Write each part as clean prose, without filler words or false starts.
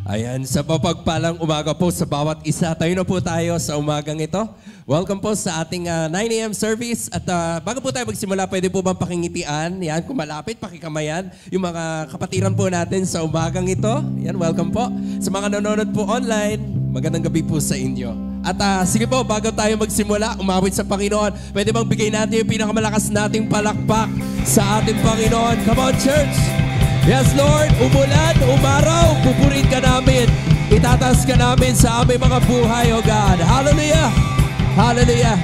Ayan, sa papagpalang umaga po sa bawat isa. Tayo na po tayo sa umagang ito. Welcome po sa ating 9 a.m. service. At bago po tayo magsimula, pwede po bang pakingitian? Yan, kung malapit, pakikamayan. Yung mga kapatiran po natin sa umagang ito. Yan, welcome po. Sa mga nanonood po online, magandang gabi po sa inyo. At sige po, bago tayo magsimula, umawit sa Panginoon, pwede bang bigay natin yung pinakamalakas nating palakpak sa ating Panginoon? Come on, church! Yes, Lord, umulan, umaraw, pupurin ka namin. Itataas ka namin sa aming mga buhay, O God. Hallelujah! Hallelujah!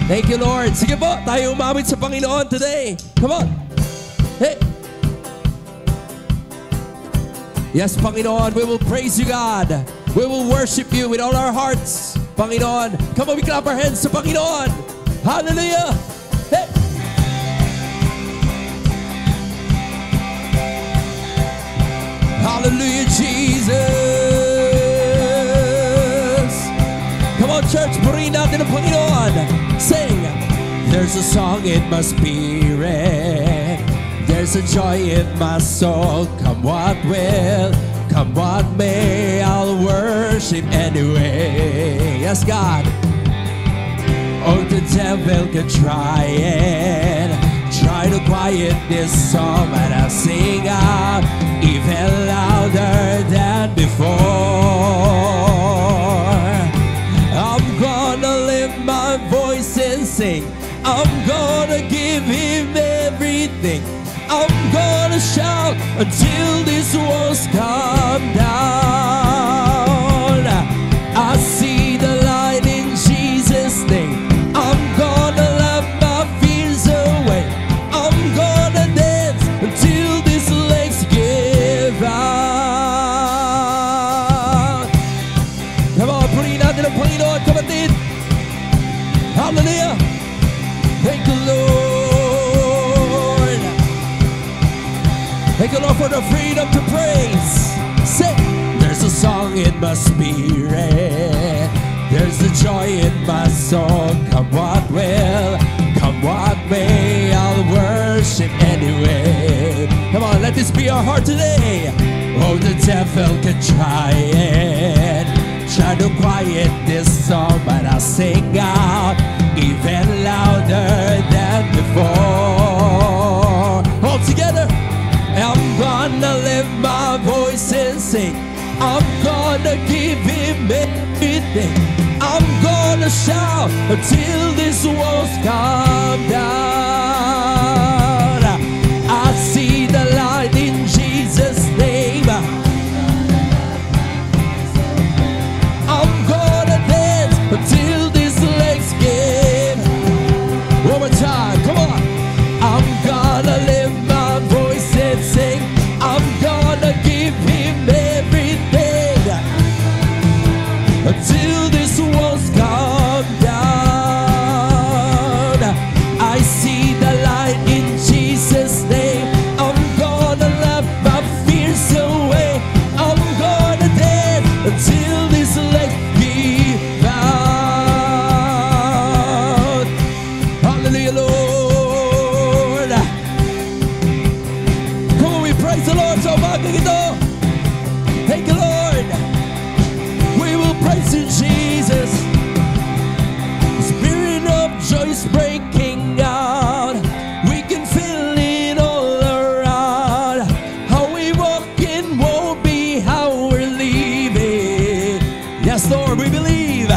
Thank you, Lord. Sige po, tayo umawit sa Panginoon today. Come on! Hey! Yes, Panginoon, we will praise you, God. We will worship you with all our hearts, Panginoon. Come on, we clap our hands sa Panginoon. Hallelujah! Hey! Hallelujah, Jesus. Come on, church, purihin natin ang Panginoon. Sing. There's a song in my spirit. There's a joy in my soul. Come what will, come what may, I'll worship anyway. Yes, God. Oh, the devil could try it. Try to quiet this song, but I'll sing out even louder than before. I'm gonna lift my voice and sing. I'm gonna give him everything. I'm gonna shout until these walls come down. I see the light in Jesus' name. I'm gonna laugh my fears away. I'm gonna dance until these legs give out. Come on, purihin natin ang Panginoon, kapatid. Hallelujah! Thank you, Lord. Thank you, Lord, for the freedom to praise. Say, there's a song in my spirit. There's a joy in my soul. Come what will, come what may, I'll worship anyway. Come on, let this be our heart today. Oh, the devil can try it. Try to quiet this song, but I'll sing out even louder than before. All together. I'm gonna lift my voice and sing. I'm gonna give him everything. I'm gonna shout until these walls come down. I see the light in Jesus' name. I'm gonna dance until these legs give. One more time, come on. I'm gonna lift my voice and sing. I'm gonna give him everything until this walls come down. I see the light in Jesus' name. I'm gonna laugh my fears away. I'm gonna dance until these legs give out. Hallelujah, Lord. Come on, we praise the Lord sa umagang ito. Thank you, Lord. We will praise you, Jesus. Spirit of joy is breaking out. We can feel it all around. How we walking won't be how we're leaving. Yes, Lord, we believe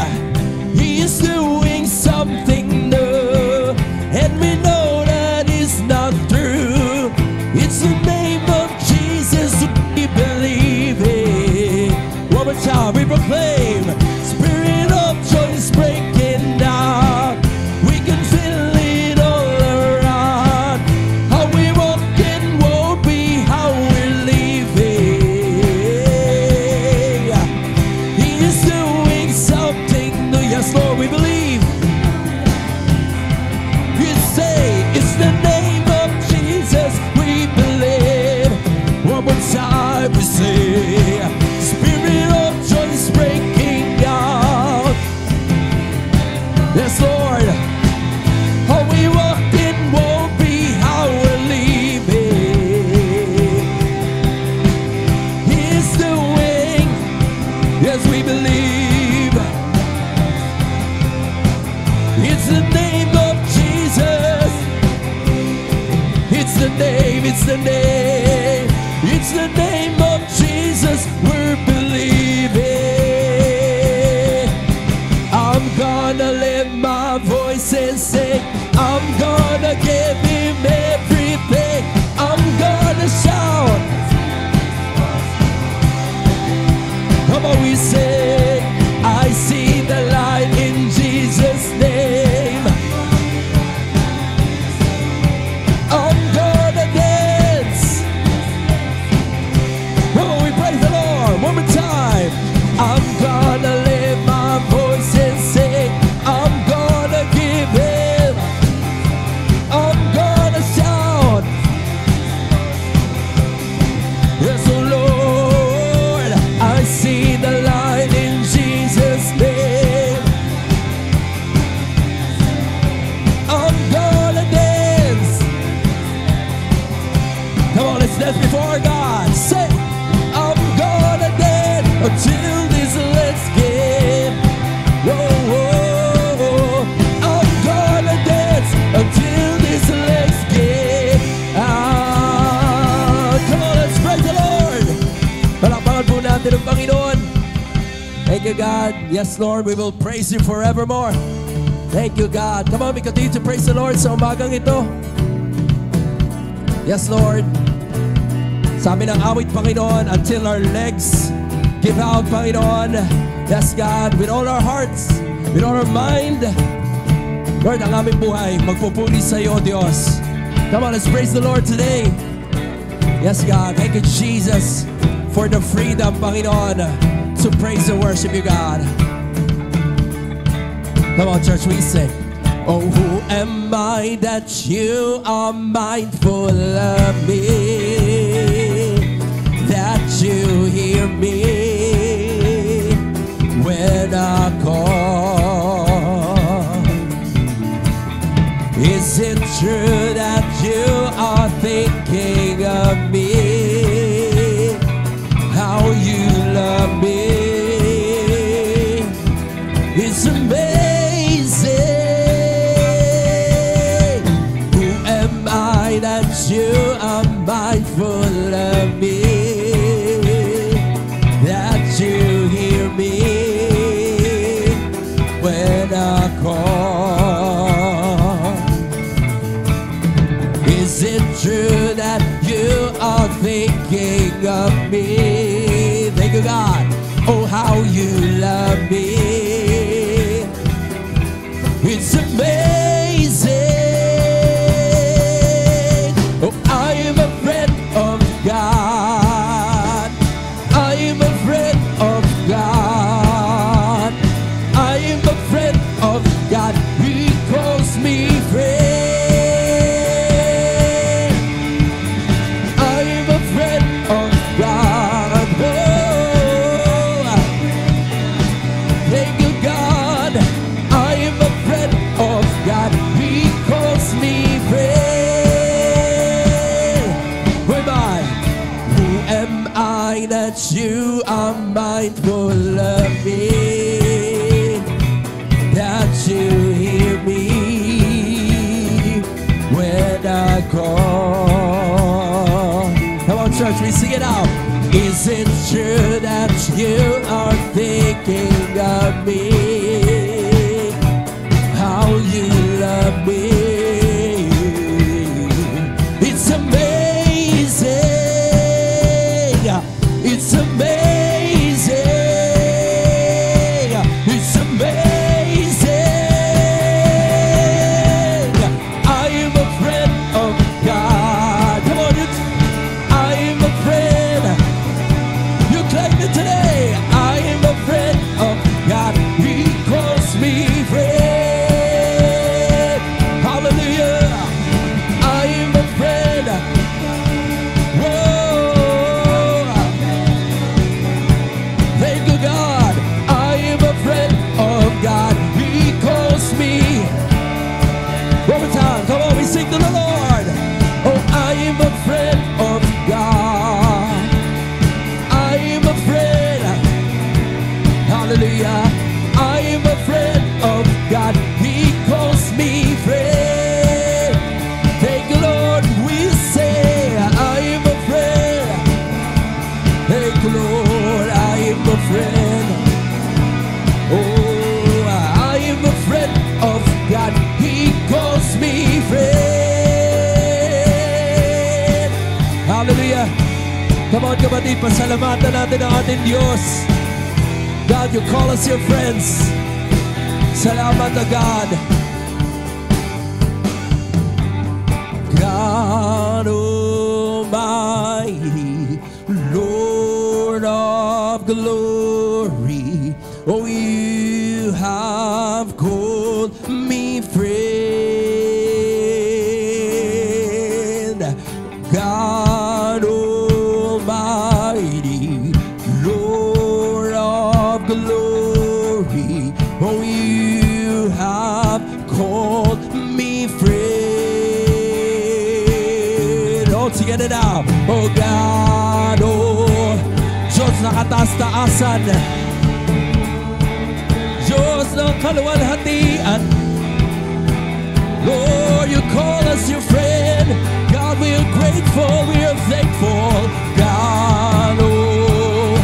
He is doing something new, and we know that it's not true. It's the name of Jesus we believe in. One more time, we proclaim. Spirit of joy is breaking down. We can feel it all around. How we walking won't be how we're leaving. He is doing something new. Yes, Lord, we believe. You say it's the name of Jesus we believe. It's the name. It's the name of Jesus we're believing. I'm gonna lift my voice and sing. I'm gonna give him everything. I'm gonna shout. Come on, we sing. I see the light in Jesus' name. I'm gonna dance. Come on, we praise the Lord one more time. I'm gonna lift my voice and sing. I'm gonna give him. I'm gonna shout. Yes, oh Lord, I see the light in Jesus' name. I'm gonna dance. Come on, let's dance before God. Say, I'm gonna dance until this let's get. Whoa, whoa, whoa. I'm gonna dance until this let's get. Come on, let's praise the Lord. Palakpakan po natin ang Panginoon. Thank you, God. Yes, Lord, we will praise you forevermore. Thank you, God. Come on, we continue to praise the Lord sa umagang ito. Yes, Lord. Sabi ng awit, Panginoon, until our legs give out, Panginoon. Yes, God, with all our hearts, with all our mind. Lord, ang aming buhay, magpupuli sa iyo, Diyos. Come on, let's praise the Lord today. Yes, God. Thank you, Jesus, for the freedom, Panginoon, to praise and worship you, God. Come on, church, we sing. Oh, who am I that you are mindful of me, that you hear me when I call? Is it true that you are thinking of me, how you love me? It's amazing. Who am I that you are mindful of me, that you hear me when I call? Is it true that you are thinking of me? Thank you, God. Oh, how you love me. It's amazing. Oh, I am a friend of God. I am a friend of God. I am a friend of God. He calls me friend. I am a friend of God. Oh, thank you, God. I am a friend of God. He calls me friend. Who am I? Who am I that you are mindful of me, that you hear me when I call? Come on, church, we sing it out. Is it true that you are thinking of me, how you love me? It's amazing. It's amazing. It's amazing. I am a friend of God. Come on, I am a friend. You claim it today. I am a friend of God. He Hallelujah. Come on, kapatid, pasalamatan natin ang ating Diyos. God, you call us your friends. Salamat na God. God Almighty, Lord of glory, oh, you have called me friend. God Almighty, Lord of glory, oh, you have called me friend. All together now. Oh God, oh Diyos na kataas-taasan, Diyos ng kaluwalhatian, Lord, you call us your friend. God, we are grateful, we are thankful. God, oh,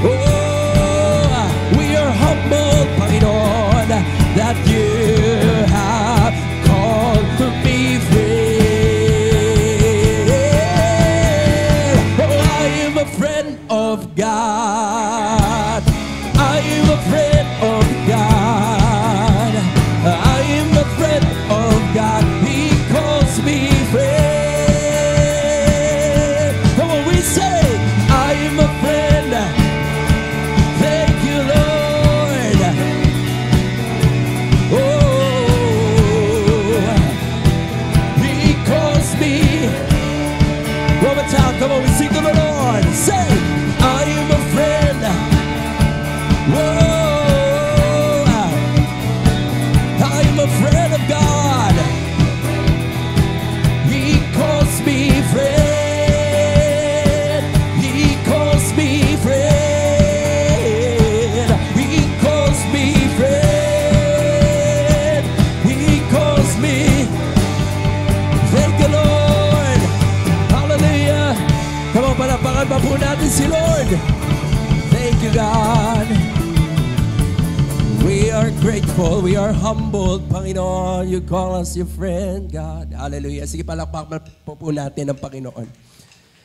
oh, we are humble, Panginoon, that you have called me friend. Oh, I am a friend of God. I am a friend of God. I am a friend of God. He calls me friend. Come on, we say, I am a friend. Thank you, Lord. Oh, He calls me. One more time, come on, we sing to the Lord. Say, I am a friend. Whoa, I am a friend of God. He calls me friend. He calls me friend. He calls me friend. He calls me. Thank you, Lord. Hallelujah. Come on, palapakan pa po natin si Lord. Thank you, God. We are grateful. We are humbled, Panginoon. You call us your friend, God. Hallelujah. Sige, palakpak po natin ang Panginoon.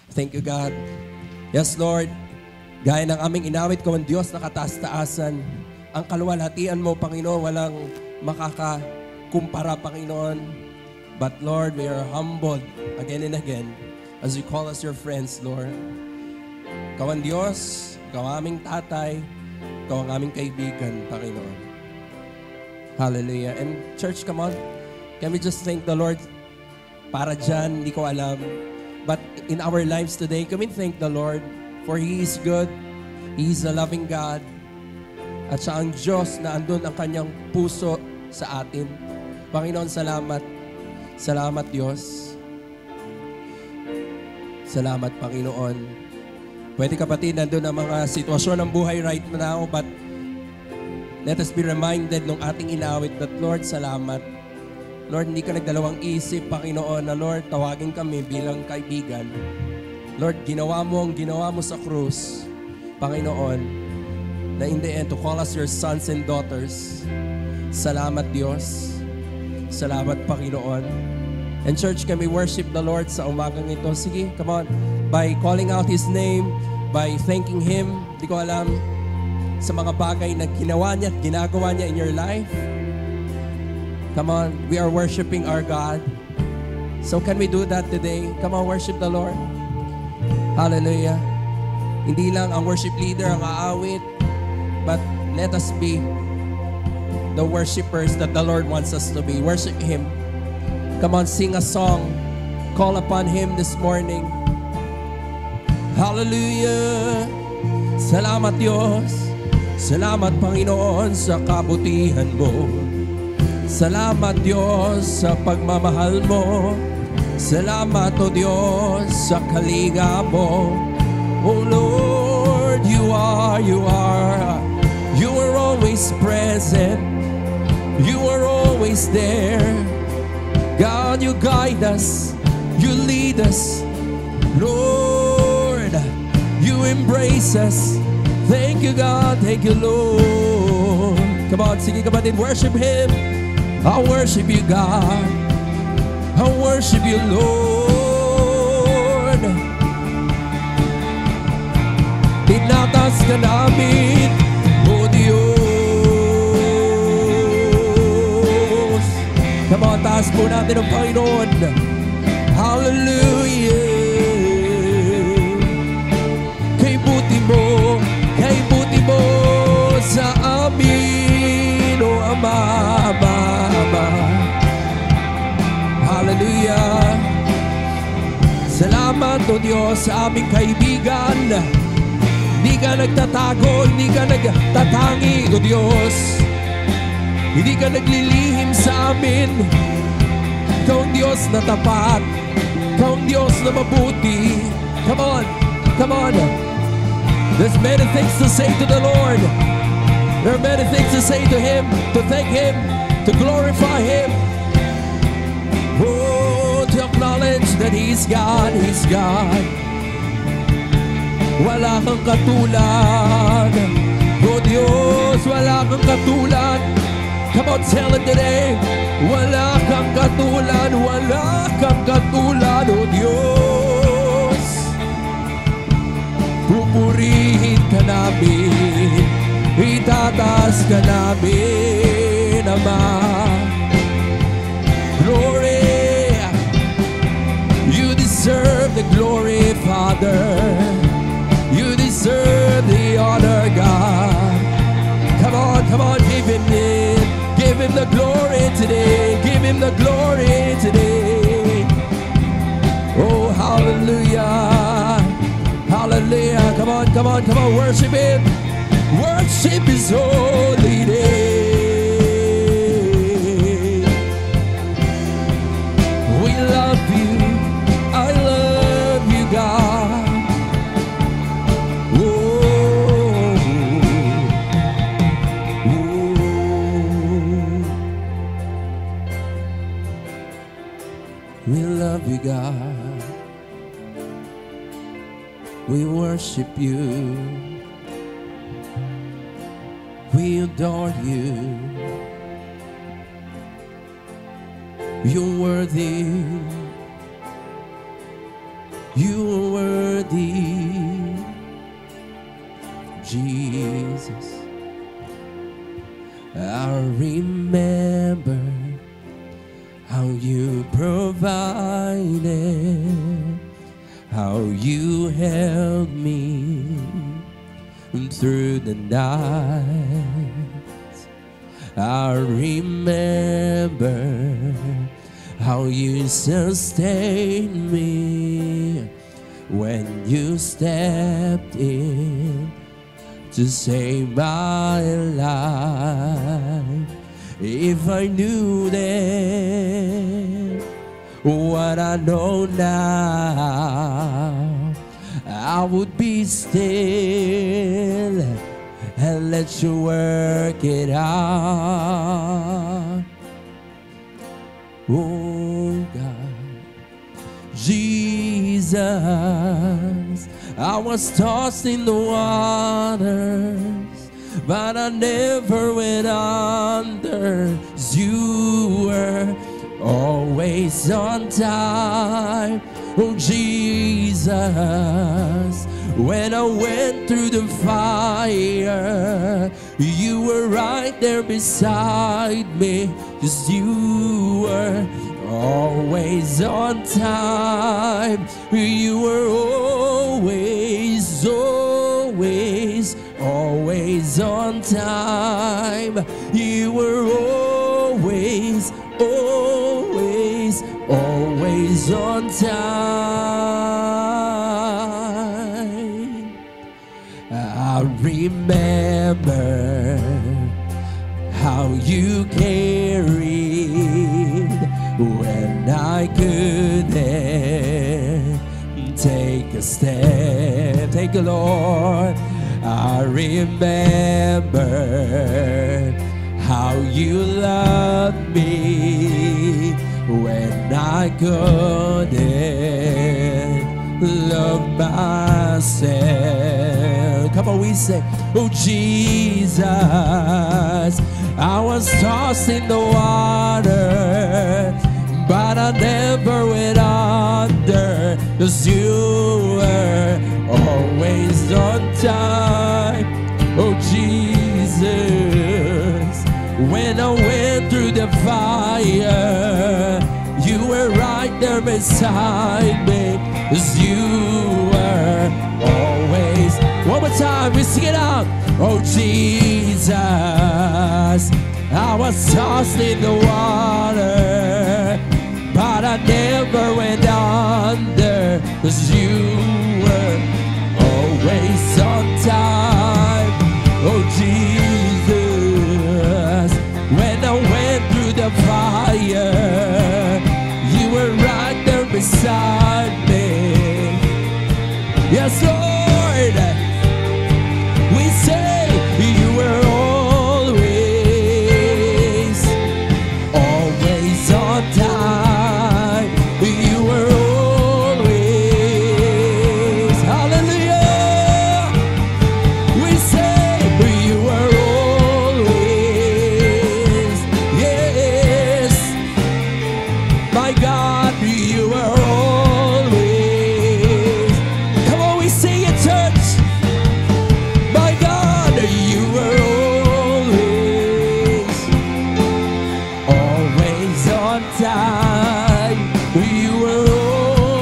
Thank you, God. Yes, Lord. Gaya ng aming inawit ko ang Diyos na kataas-taasan, ang kaluwalhatian mo, Panginoon, walang makakakumpara, Panginoon. But Lord, we are humbled again and again as you call us your friends, Lord. Ikaw ang Diyos, ikaw ang aming tatay, ikaw ang aming kaibigan, Panginoon. Hallelujah. And church, come on. Can we just thank the Lord? Para dyan, hindi ko alam. But in our lives today, can we thank the Lord? For He is good. He is a loving God. At siya ang Diyos na andun ang kanyang puso sa atin. Panginoon, salamat. Salamat, Diyos. Salamat, Panginoon. Pwede kapatid, nandun ang mga sitwasyon ng buhay right now, but let us be reminded nung ating inawit that, Lord, salamat. Lord, hindi ka nagdalawang isip, Panginoon, na Lord, tawagin kami bilang kaibigan. Lord, ginawa mo ang ginawa mo sa krus, Panginoon, na in the end, to call us your sons and daughters. Salamat, Diyos. Salamat, Panginoon. And church, can we worship the Lord sa umagang ito? Sige, come on. By calling out His name, by thanking Him, di ko alam, sa mga bagay na ginawa niya at ginagawa niya in your life. Come on, we are worshiping our God. So can we do that today? Come on, worship the Lord. Hallelujah. Hindi lang ang worship leader ang aawit, but let us be the worshipers that the Lord wants us to be. Worship Him. Come on, sing a song. Call upon Him this morning. Hallelujah. Salamat, Diyos. Salamat, Panginoon, sa kabutihan mo. Salamat, Diyos, sa pagmamahal mo. Salamat, O Diyos, sa kalinga mo. Oh Lord, you are always present. You are always there. God, you guide us. You lead us. Lord, you embrace us. Thank you, God. Thank you, Lord. Come on, sige kapatid, worship Him. I worship you, God. I worship you, Lord. natin ang Panginoon. Hallelujah. Kay buti mo sa amin, O Ama, Ama, Ama. Hallelujah. Salamat, O Diyos, sa aming kaibigan. Hindi ka nagtatago, hindi ka nagtatangi, O Diyos. Hindi ka naglilihim sa amin. Ikaw ang Diyos na tapat. Ikaw ang Diyos na mabuti. Come on, come on. There's many things to say to the Lord. There are many things to say to Him, to thank Him, to glorify Him. Oh, to acknowledge that He's God, He's God. Wala kang katulad. Oh Diyos, wala kang katulad. Come on, tell Him today. Wala kang katulad, wala kang katulad, oh Diyos. Pupurihin ka namin, itataas ka namin, Ama. Glory, you deserve the glory, Father. You deserve the honor, God. Come on, give Him it. Give Him the glory today. Give Him the glory today. Oh, hallelujah. Hallelujah. Come on, come on, come on. Worship Him. Worship His holy name. We love You. I love You, God. We love You, God. We worship You. We adore You. You're worthy. You are worthy, Jesus. I remember how You provided, how You held me through the night. I remember how You sustained me when You stepped in to save my life. If I knew then what I know now, I would be still and let You work it out. Oh God, Jesus, I was tossed in the waters, but I never went under. You were always on time. Oh Jesus, when I went through the fire, You were right there beside me, 'cause You were always on time. You were always, always, always on time. You were always, always, always on time. I remember how You carried when I couldn't take a step. Thank You, Lord. I remember how You loved me when I couldn't love myself. Come on, we say, oh Jesus, I was tossed in the water, but I never went under, 'cause You were always on time. Oh Jesus, when I went through the fire, there beside me, 'cause you were always. One more time, we sing it out. Oh Jesus, I was tossed in the water, but I never went under, 'cause you were always on time. Oh Jesus, when I went through the fire, you were right there beside me. Yes, Lord, we say you were always, always on time. You were always, hallelujah. We say you were always, yes. My God, you were always. Come on, we sing it, church. My God, you were always, always on time. You were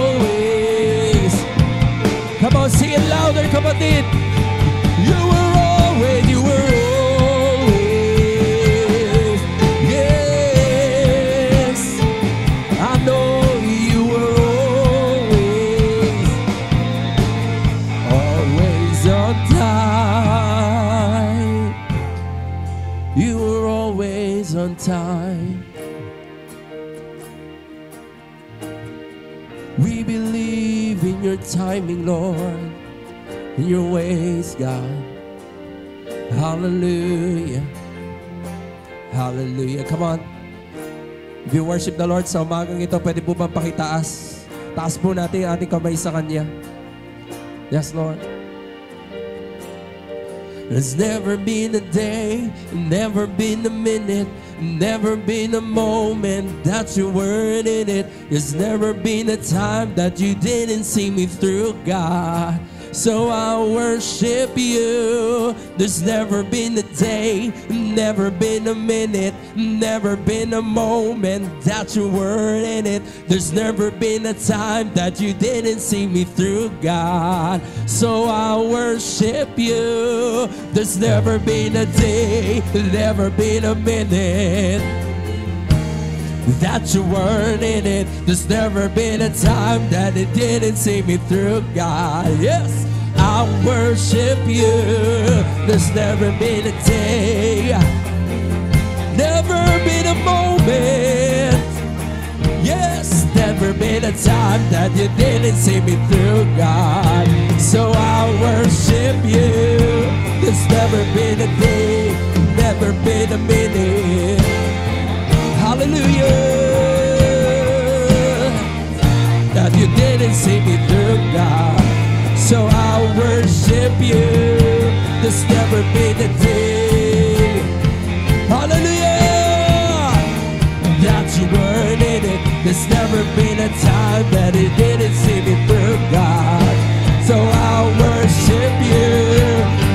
always. Come on, sing it louder, kapatid. You were always, you were always. Yes, I know you were always on time. You were always on time. We believe in your timing, Lord, in your ways, God. Hallelujah. Hallelujah. Come on. If you worship the Lord sa umagang ito, pwede po bang pakitaas? Taas po natin ang ating kamay sa Kanya. Yes, Lord. There's never been a day, never been a minute, never been a moment that you weren't in it. There's never been a time that you didn't see me through, God. So I worship you. There's never been a day, never been a minute, never been a moment that you weren't in it. There's never been a time that you didn't see me through, God. So I worship you. There's never been a day, never been a minute that you weren't in it. There's never been a time that it didn't see me through, God. Yes, I worship you. There's never been a day, never been a moment. Yes, never been a time that you didn't see me through, God. So I worship you. There's never been a day, never been a minute. Hallelujah, that you didn't see me through, God. So I worship you. There's never been a day, hallelujah, that you weren't in it. There's never been a time that it didn't see me through, God. So I worship you.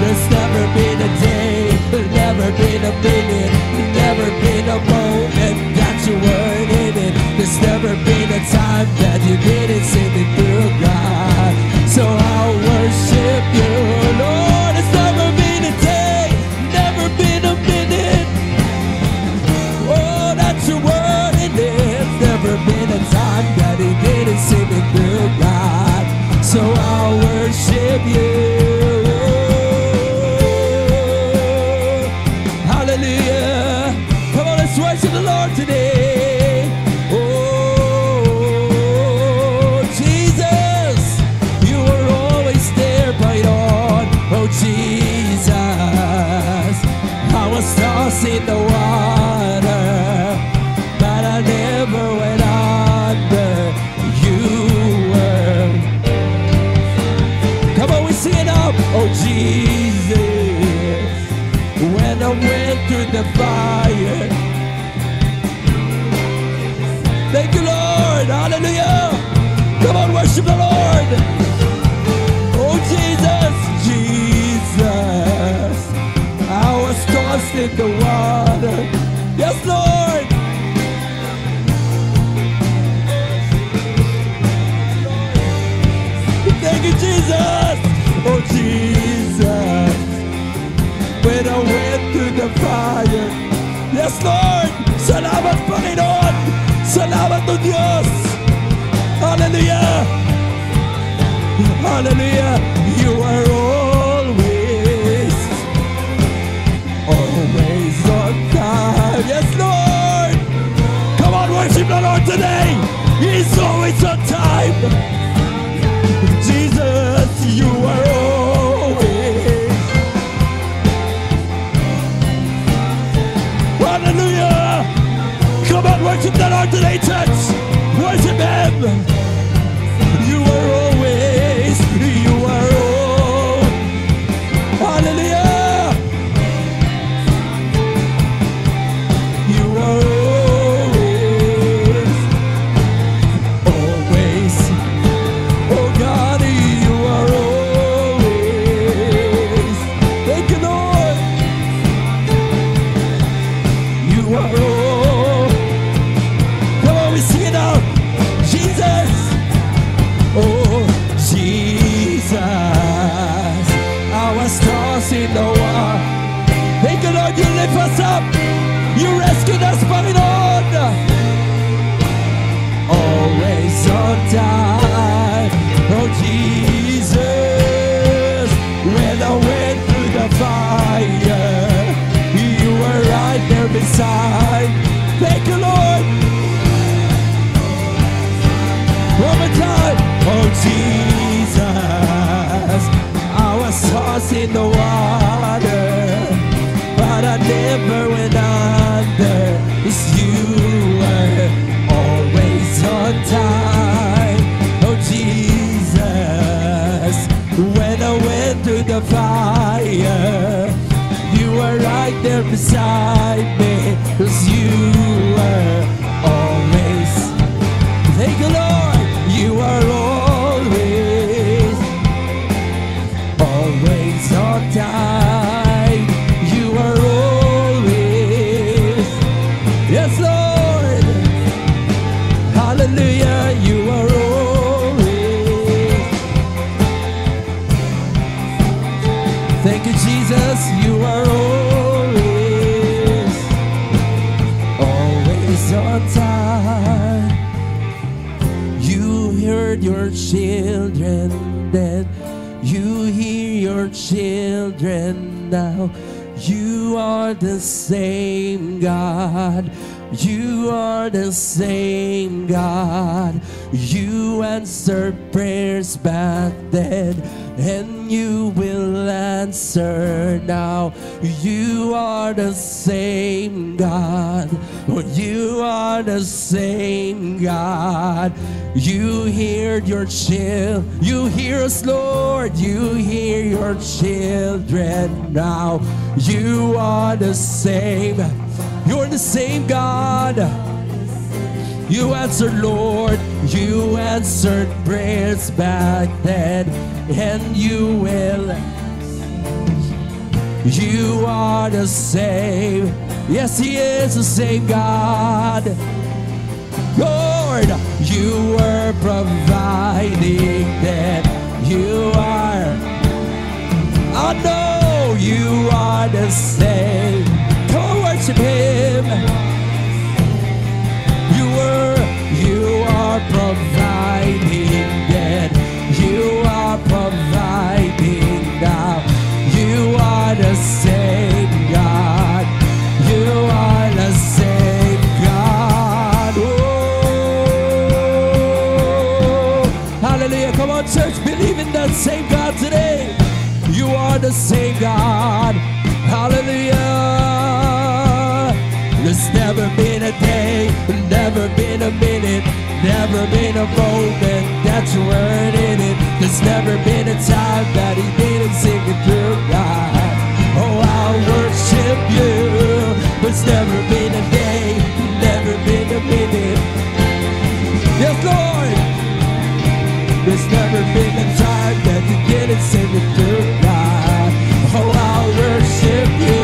There's never been a day, never been a minute, never been a moment that you weren't in it. There's never been a time that you didn't see me through, God. So I'll worship you, Lord. It's never been a day, never been a minute, oh, that you weren't in it. Never been a time that He didn't see me through, God. So I'll worship you. Hallelujah. Come on, let's worship the Lord today. Oh, Jesus, you were always there, right on. Oh, Jesus, I was tossed in the water, but I never went under. You were. Come on, we sing it up. Oh, Jesus, when I went through the fire. Thank you, Lord. Hallelujah. Come on, worship the Lord. Oh, Jesus, Jesus, I was tossed in the water. Yes, Lord. Thank you, Jesus. Oh, Jesus. When I went through the fire. Yes, Lord. Salamat, Panginoon. Salamat, O Diyos. Hallelujah. Hallelujah. You are always on time. Yes, Lord. Come on, worship the Lord today. He's always on time. Jesus, you are always. Hallelujah. Come on, worship the Lord today, church. Worship Him. You are always. You are all. Hallelujah. You are always. Always. Oh God, you are always. Thank you, Lord. You are all. Come on, we sing it out. Jesus. Oh, Jesus. Our stars in the war. Thank you, Lord, you lift us up. You rescued us, Panginoon. Always on time. Oh, Jesus. When I went through the fire, you were right there beside. Thank you, Lord. One more time. Oh, Jesus. I was tossed in the water, but I never went under. 'Cause you were always on time. Oh, Jesus. When I went through the fire, you were right there beside me. 'Cause you were always. Thank you, Lord. You are always on time. You are always. Yes, Lord. Hallelujah. You are always. Thank you, Jesus. You are always on time. You heard your children then. You hear your children now. You are the same God. You are the same God. You answered prayers back then, and you will answer now. You are the same God. You are the same God. You hear your you hear us, Lord. You hear your children now. You are the same. You're the same God. You answered, Lord. You answered prayers back then, and you will. You are the same. Yes, He is the same God. Lord, you were providing then. You are. I know you are the same. Come on, worship Him. You are providing then. You are providing now. You are the same God. You are the same God. Oh, hallelujah. Come on, church, believe in that same God today. You are the same God. Hallelujah. There's never been a day, never been a minute, never been a moment that you weren't in it. There's never been a time that He didn't sing it through, God. Oh, I'll worship You. There's never been a day, never been a minute. Yes, Lord. There's never been a time that You didn't sing it through, God. Oh, I'll worship You.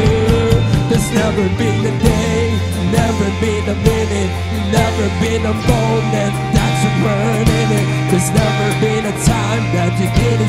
There's never been a day, never been a minute, never been a moment that you weren't in it. There's never been a time that You didn't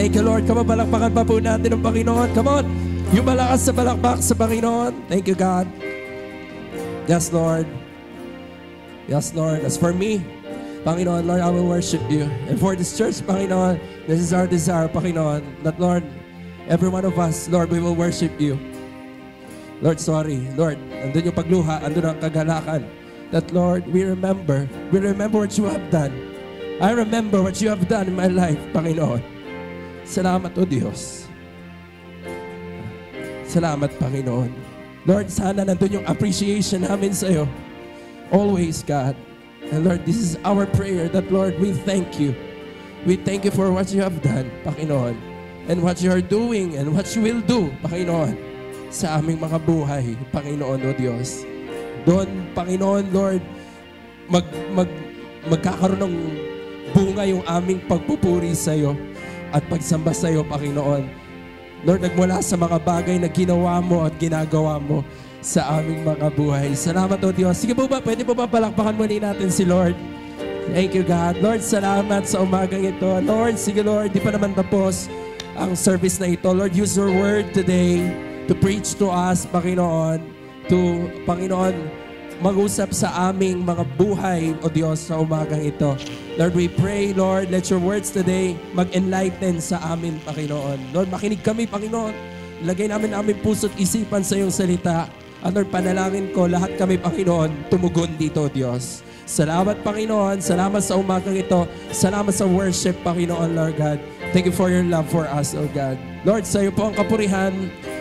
Thank you, Lord. Come on, palakpakan pa po natin ang Panginoon. Come on. Yung malakas sa palakpak sa Panginoon. Thank you, God. Yes, Lord. Yes, Lord. As for me, Panginoon, Lord, I will worship you. And for this church, Panginoon, this is our desire, Panginoon, that, Lord, every one of us, Lord, we will worship you. Lord, sorry. Lord, andun yung pagluha, andun ang kagalakan. That, Lord, we remember what you have done. I remember what you have done in my life, Panginoon. Salamat, O Diyos. Salamat, Panginoon. Lord, sana nandun yung appreciation namin sa iyo. Always, God. And Lord, this is our prayer that, Lord, we thank you. We thank you for what you have done, Panginoon. And what you are doing and what you will do, Panginoon, sa aming mga buhay, Panginoon, O Diyos. Doon, Panginoon, Lord, magkakaroon ng bunga yung aming pagpupuri sa iyo at pagsamba sa iyo, Panginoon. Lord, nagmula sa mga bagay na ginawa mo at ginagawa mo sa aming mga buhay. Salamat, O Diyos. Sige po ba, pwede po ba palakpakan muli natin si Lord? Thank you, God. Lord, salamat sa umagang ito. Lord, sige Lord, di pa naman tapos ang service na ito. Lord, use your word today to preach to us, Panginoon, to, Panginoon, mag-usap sa aming mga buhay, O Diyos, sa umagang ito. Lord, we pray, Lord, let your words today mag-enlighten sa amin, Panginoon. Lord, makinig kami, Panginoon. Lagay namin aming puso't isipan sa iyong salita. At Lord, panalangin ko, lahat kami, Panginoon, tumugon dito, Diyos. Salamat, Panginoon. Salamat sa umagang ito. Salamat sa worship, Panginoon, Lord God. Thank you for your love for us, O God. Lord, sa iyo po ang kapurihan.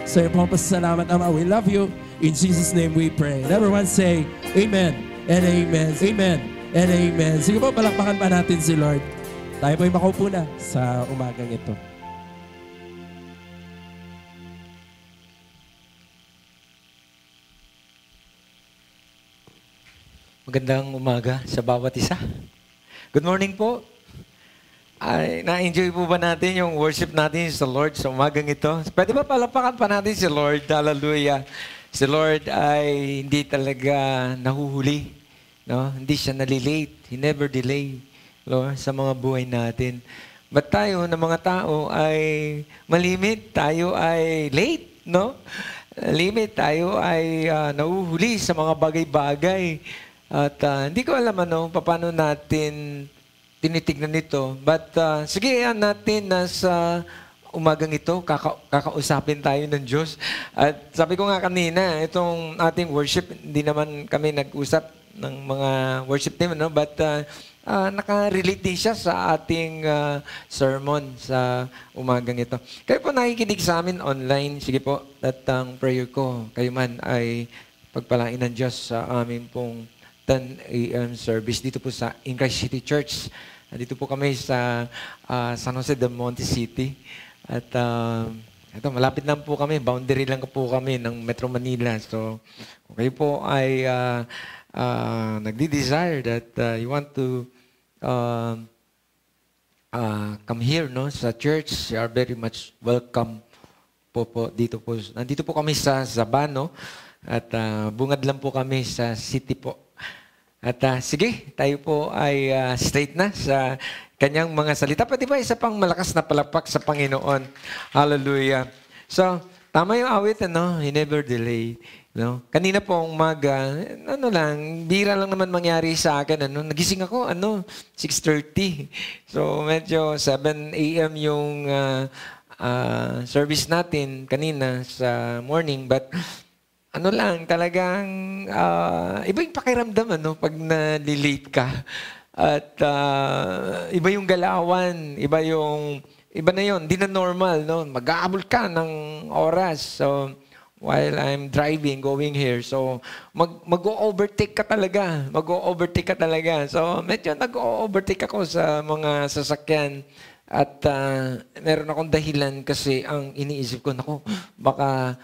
Sa iyo po ang pasasalamat, Ama. We love you. In Jesus' name we pray. And everyone say, Amen and Amen. Amen and Amen. Sige po, palakpakan pa natin si Lord. Tayo po ay makaupo na sa umagang ito. Magandang umaga sa bawat isa. Good morning po. Ay, na-enjoy po ba natin yung worship natin sa Lord sa umagang ito? Pwede ba palakpakan pa natin si Lord? Hallelujah. Si Lord ay hindi talaga nahuhuli. No? Hindi siya nalilate. He never delay, Lord, sa mga buhay natin. But tayo na mga tao ay malimit. Tayo ay late, no? Limit. Tayo ay nahuhuli sa mga bagay-bagay. At hindi ko alam paano natin tinitignan ito. But sige, natin na sa umagang ito, kakausapin tayo ng Diyos. At sabi ko nga kanina, itong ating worship, hindi naman kami nag-usap ng mga worship team, no? But naka-relate din siya sa ating sermon sa umagang ito. Kayo po nakikinig sa amin online, sige po, at ang prayer ko, kayo man ay pagpalain ng Diyos sa aming pong 10 a.m. service dito po sa In Christ City Church. Dito po kami sa San Jose del Monte City. At ito, malapit lang po kami. Boundary lang po kami ng Metro Manila. So, kung kayo po ay nagdi-desire that you want to come here, no, sa church, you are very much welcome po dito po. Nandito po kami sa Zabano at bungad lang po kami sa city po. At sige, tayo po ay straight na sa kanyang mga salita. Pwede ba isa pang malakas na palakpak sa Panginoon? Hallelujah. So, tama yung awit, He never delay. No? Kanina po umaga, bira lang naman mangyari sa akin. Nagising ako, 6:30. So, medyo 7 a.m. yung service natin kanina sa morning. But, talagang iba yung pakiramdam, pag na-late ka. At iba yung galawan, iba na yun, di na normal, no? Mag-aabol ka ng oras. So, while I'm driving, going here, so, mag-o-overtake ka talaga. Mag-o-overtake ka talaga. So, medyo nag-o-overtake ako sa mga sasakyan. At meron akong dahilan kasi ang iniisip ko, baka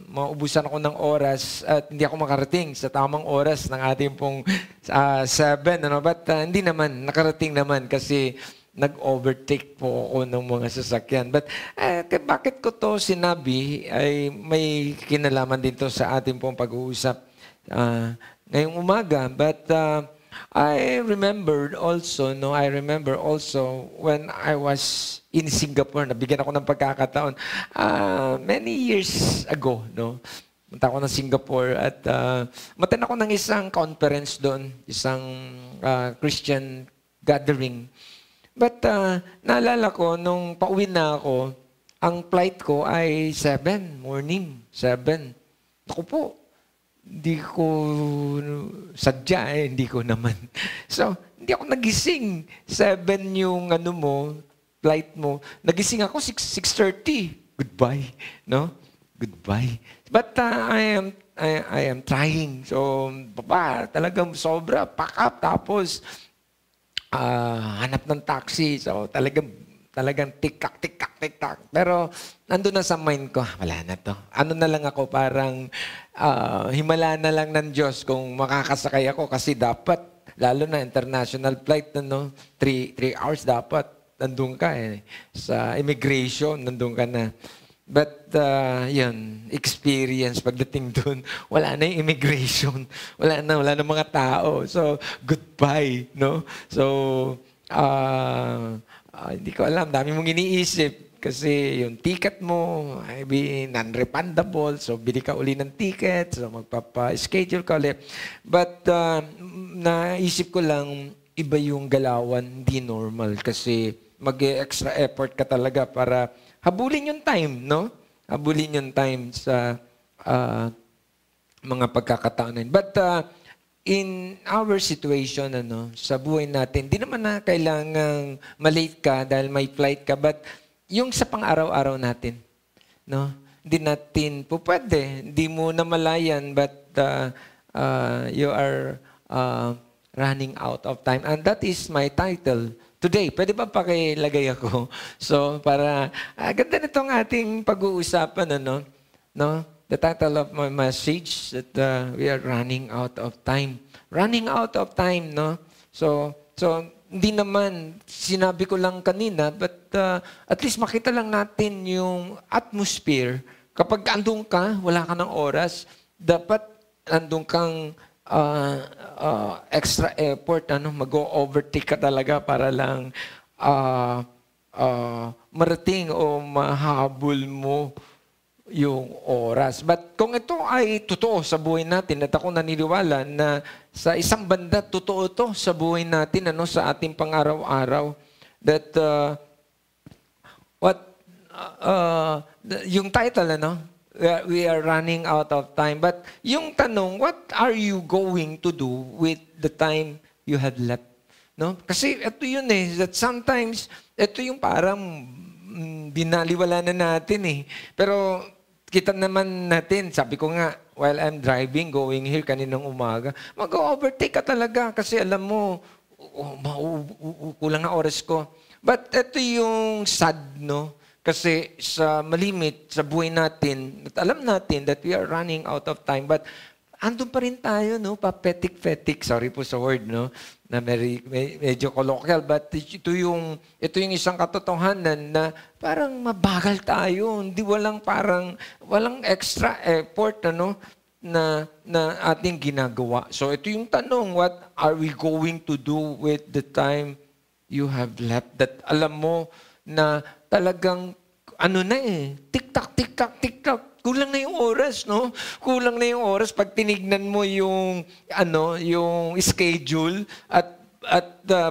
maubusan ako ng oras at hindi ako makarating sa tamang oras ng ating pong 7. But hindi naman, nakarating naman kasi nag-overtake po ako ng mga sasakyan. But bakit ko to sinabi ay may kinalaman din to sa ating pong pag-uusap ngayong umaga. But I remember also when I was in Singapore, nabigyan ako ng pagkakataon, many years ago, no? Punta ako ng Singapore at matin ako ng isang conference doon, isang Christian gathering. But naalala ko, nung pauwi na ako, ang flight ko ay 7 morning, 7. Ako po, hindi ko sadya hindi ko naman. So, hindi ako nagising. 7 yung flight mo. Nagising ako 6:30. Goodbye, no? Goodbye. But I am trying. So, talagang sobra, pack up. Tapos, hanap ng taxi. So, talagang tik-tak. Pero, nandun na sa mind ko, wala na to. Ano na lang ako, parang himala na lang ng Diyos kung makakasakay ako kasi dapat, lalo na international flight, 3 hours dapat, nandun ka sa immigration, nandun ka na. But, yun, experience, pagdating dun, wala na yung immigration. Wala na mga tao. So, goodbye, no? So, hindi ko alam, dami mong iniisip. Kasi yung ticket mo, ay non-refundable. So, bili ka uli ng ticket. So, magpapa-schedule ka ulit. But, naisip ko lang, iba yung galawan, hindi normal. Kasi, mag-extra effort ka talaga para habulin yung time, no? Habulin yung time sa mga pagkakataon. But, in our situation, sa buhay natin, di naman na kailangang malate ka dahil may flight ka, but yung sa pang-araw-araw natin, no? Hindi natin po pwede. Hindi mo namalayan, but you are running out of time. And that is my title today. Pwede ba pakilagay ako? So, para, ganda nitong ating pag-uusapan, no? The title of my message that we are running out of time. Running out of time, no? So hindi naman, sinabi ko lang kanina, but at least makita lang natin yung atmosphere. Kapag andun ka, wala ka ng oras, dapat andun kang extra effort, mag-overtake ka talaga para lang marating o mahabol mo yung oras. But kung ito ay totoo sa buhay natin, at ako naniniwala na sa isang banda, totoo ito sa buhay natin, sa ating pang-araw-araw, that yung title, we are running out of time. But yung tanong, what are you going to do with the time you have left? No? Kasi ito yun that sometimes, ito yung parang binaliwala na natin Pero kita naman natin, sabi ko nga, while I'm driving, going here kaninang umaga, mag-overtake ka talaga kasi alam mo, kulang na oras ko. But ito yung sad, no? Kasi sa malimit, sa buhay natin, at alam natin that we are running out of time, but andun pa rin tayo, papetik-fetik. Sorry po sa word, na medyo colloquial, but ito yung isang katotohanan na parang mabagal tayo. Hindi walang extra effort, na ating ginagawa. So ito yung tanong, what are we going to do with the time you have left? That alam mo na talagang tik-tak, tik-tak, tik-tak. Kulang na yung oras, no? Kulang na yung oras pag tinignan mo yung schedule at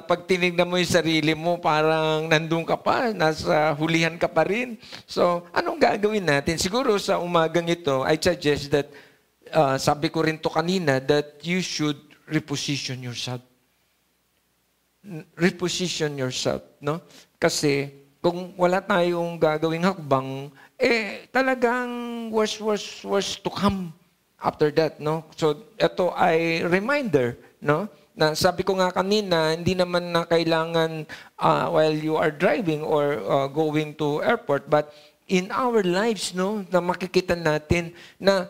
pag tinignan mo yung sarili mo, parang nandun ka pa, nasa hulihan ka pa rin. So, anong gagawin natin? Siguro sa umagang ito, I suggest that, sabi ko rin to kanina, that you should reposition yourself. Reposition yourself, no? Kasi, kung wala tayong gagawing hakbang, talagang worse to come after that, no? So, ito ay reminder, no? Na sabi ko nga kanina, hindi naman na kailangan while you are driving or going to airport, but in our lives, no, na makikita natin na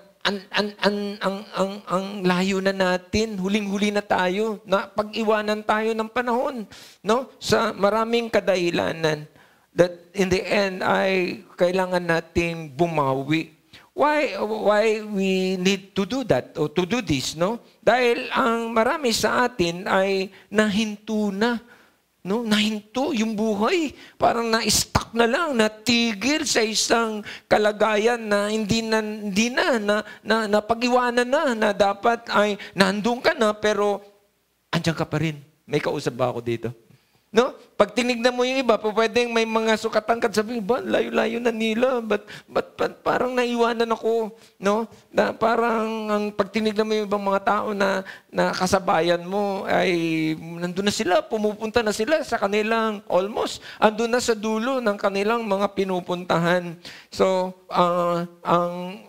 ang layo na natin, huling-huli na tayo, na pag-iwanan tayo ng panahon, no? Sa maraming kadahilanan, that in the end ay kailangan nating bumawi Why we need to do that or to do this, no? Dahil ang marami sa atin ay nahinto na, no? Nahinto yung buhay. Parang na-stuck na lang, natigil sa isang kalagayan na hindi na pag-iwanan na dapat ay nandun ka na pero andyan ka pa rin. May kausap ba ako dito? No? Pag tinignan mo yung iba, pwedeng may mga sukatan ka, sabi, ba, layo-layo na nila, but parang naiwanan ako, no? Na parang pag tinignan mo yung ibang mga tao na kasabayan mo, ay nandun na sila, pumupunta na sila sa kanilang, almost, andun na sa dulo ng kanilang mga pinupuntahan. So,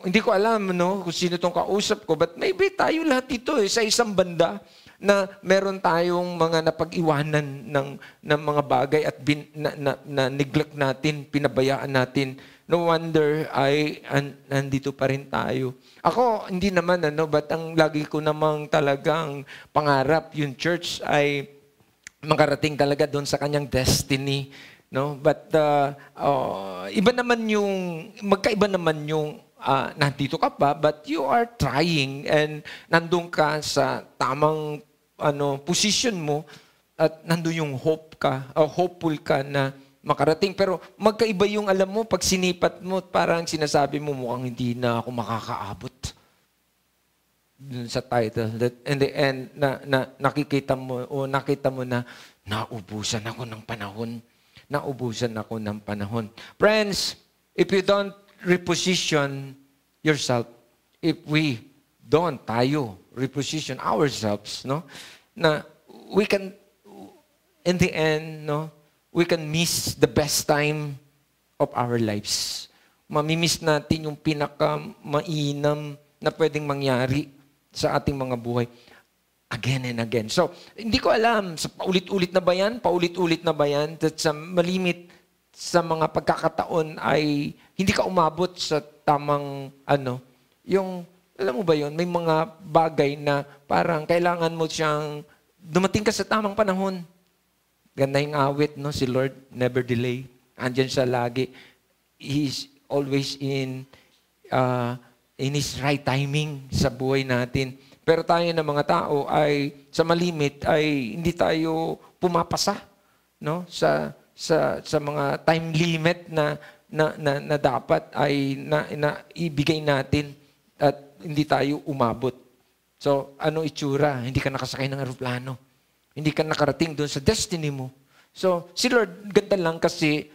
hindi ko alam, no, kung sino tong kausap ko, but maybe tayo lahat ito sa isang banda, na meron tayong mga napag-iwanan ng mga bagay at na neglect natin, pinabayaan natin. No wonder ay nandito pa rin tayo. Ako, hindi naman, but ang lagi ko namang talagang pangarap, yung church ay makarating talaga doon sa kanyang destiny. No? But magkaiba naman yung nandito ka pa, but you are trying and nandun ka sa tamang position mo at nandun yung hopeful ka na makarating. Pero magkaiba yung alam mo, pag sinipat mo, parang sinasabi mo, mukhang hindi na ako makakaabot. Dun sa title. That in the end, nakita mo na naubusan ako ng panahon. Naubusan ako ng panahon. Friends, if you don't reposition yourself, if we don't tayo reposition ourselves, no, na we can, in the end, no, we can miss the best time of our lives. Mamimiss natin yung pinaka-mainam na pwedeng mangyari sa ating mga buhay again and again. So, hindi ko alam, paulit-ulit na ba yan? Paulit-ulit na ba yan? That sa malimit sa mga pagkakataon ay hindi ka umabot sa tamang yung, alam mo ba yun, may mga bagay na parang kailangan mo siyang dumating ka sa tamang panahon. Ganda yung awit, no? Si Lord never delay. Andyan siya lagi. He's always in His right timing sa buhay natin. Pero tayo na mga tao ay sa malimit ay hindi tayo pumapasa, no? Sa mga time limit na dapat ay na ibigay natin at hindi tayo umabot. So, ano itsura? Hindi ka nakasakay ng aeroplano. Hindi ka nakarating doon sa destiny mo. So, si Lord, ganda lang kasi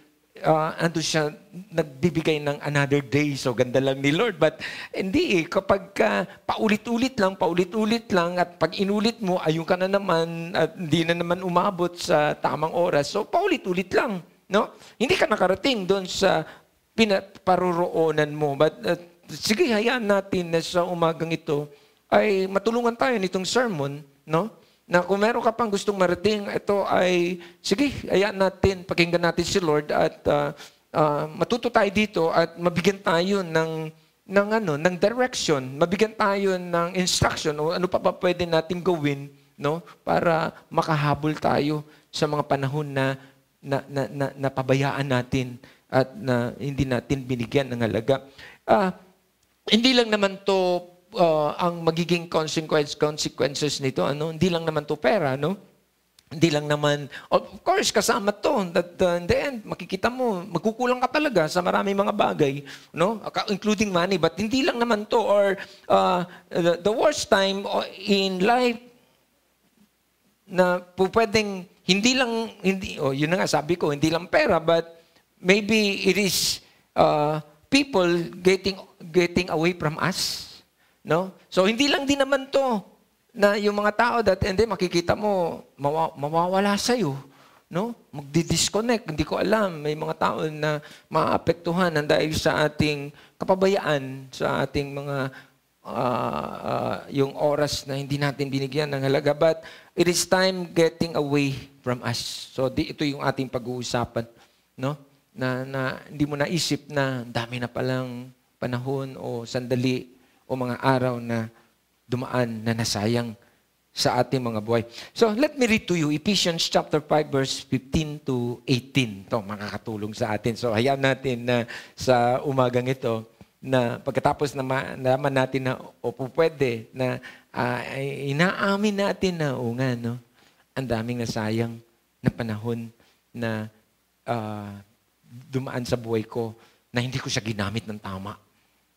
ando siya nagbibigay ng another day. So, ganda lang ni Lord. But, hindi kapag paulit-ulit lang, at pag inulit mo, ayun ka na naman, at hindi na naman umabot sa tamang oras. So, paulit-ulit lang. No? Hindi ka nakarating doon sa paruroonan mo. But, sige, hayaan natin na sa umagang ito ay matulungan tayo nitong sermon, no? Na kung meron ka pang gustong marating, ito ay, sige, hayaan natin, pakinggan natin si Lord at matuto tayo dito at mabigyan tayo ng direction, mabigyan tayo ng instruction o ano pa pwede natin gawin, no? Para makahabol tayo sa mga panahon na pabayaan natin at na hindi natin binigyan ng halaga. Hindi lang naman to ang magiging consequences nito, hindi lang naman to pera, no? Hindi lang naman, of course, kasama to, that in the end, makikita mo, magkukulang ka talaga sa maraming mga bagay, no? Including money, but hindi lang naman to, or the worst time in life na pwedeng, yun na nga, sabi ko, hindi lang pera, but maybe it is people getting away from us, no? So hindi lang din naman to na yung mga tao hindi makikita mo mawawala sa iyo, no? Magdi-disconnect, hindi ko alam, may mga tao na maapektuhan dahil sa ating kapabayaan, sa ating mga yung oras na hindi natin binigyan ng halaga, but it is time getting away from us. So ito yung ating pag-uusapan, no? Na hindi mo naisip na dami na palang panahon o sandali o mga araw na dumaan na nasayang sa ating mga buhay. So, let me read to you Ephesians chapter 5 verse 15 to 18. Ito, makakatulong sa atin. So, hayaan natin na sa umagang ito na pagkatapos na naman natin na opo pwede, na inaamin natin na o nga, no? Ang daming nasayang na panahon na dumaan sa buhay ko na hindi ko siya ginamit ng tama.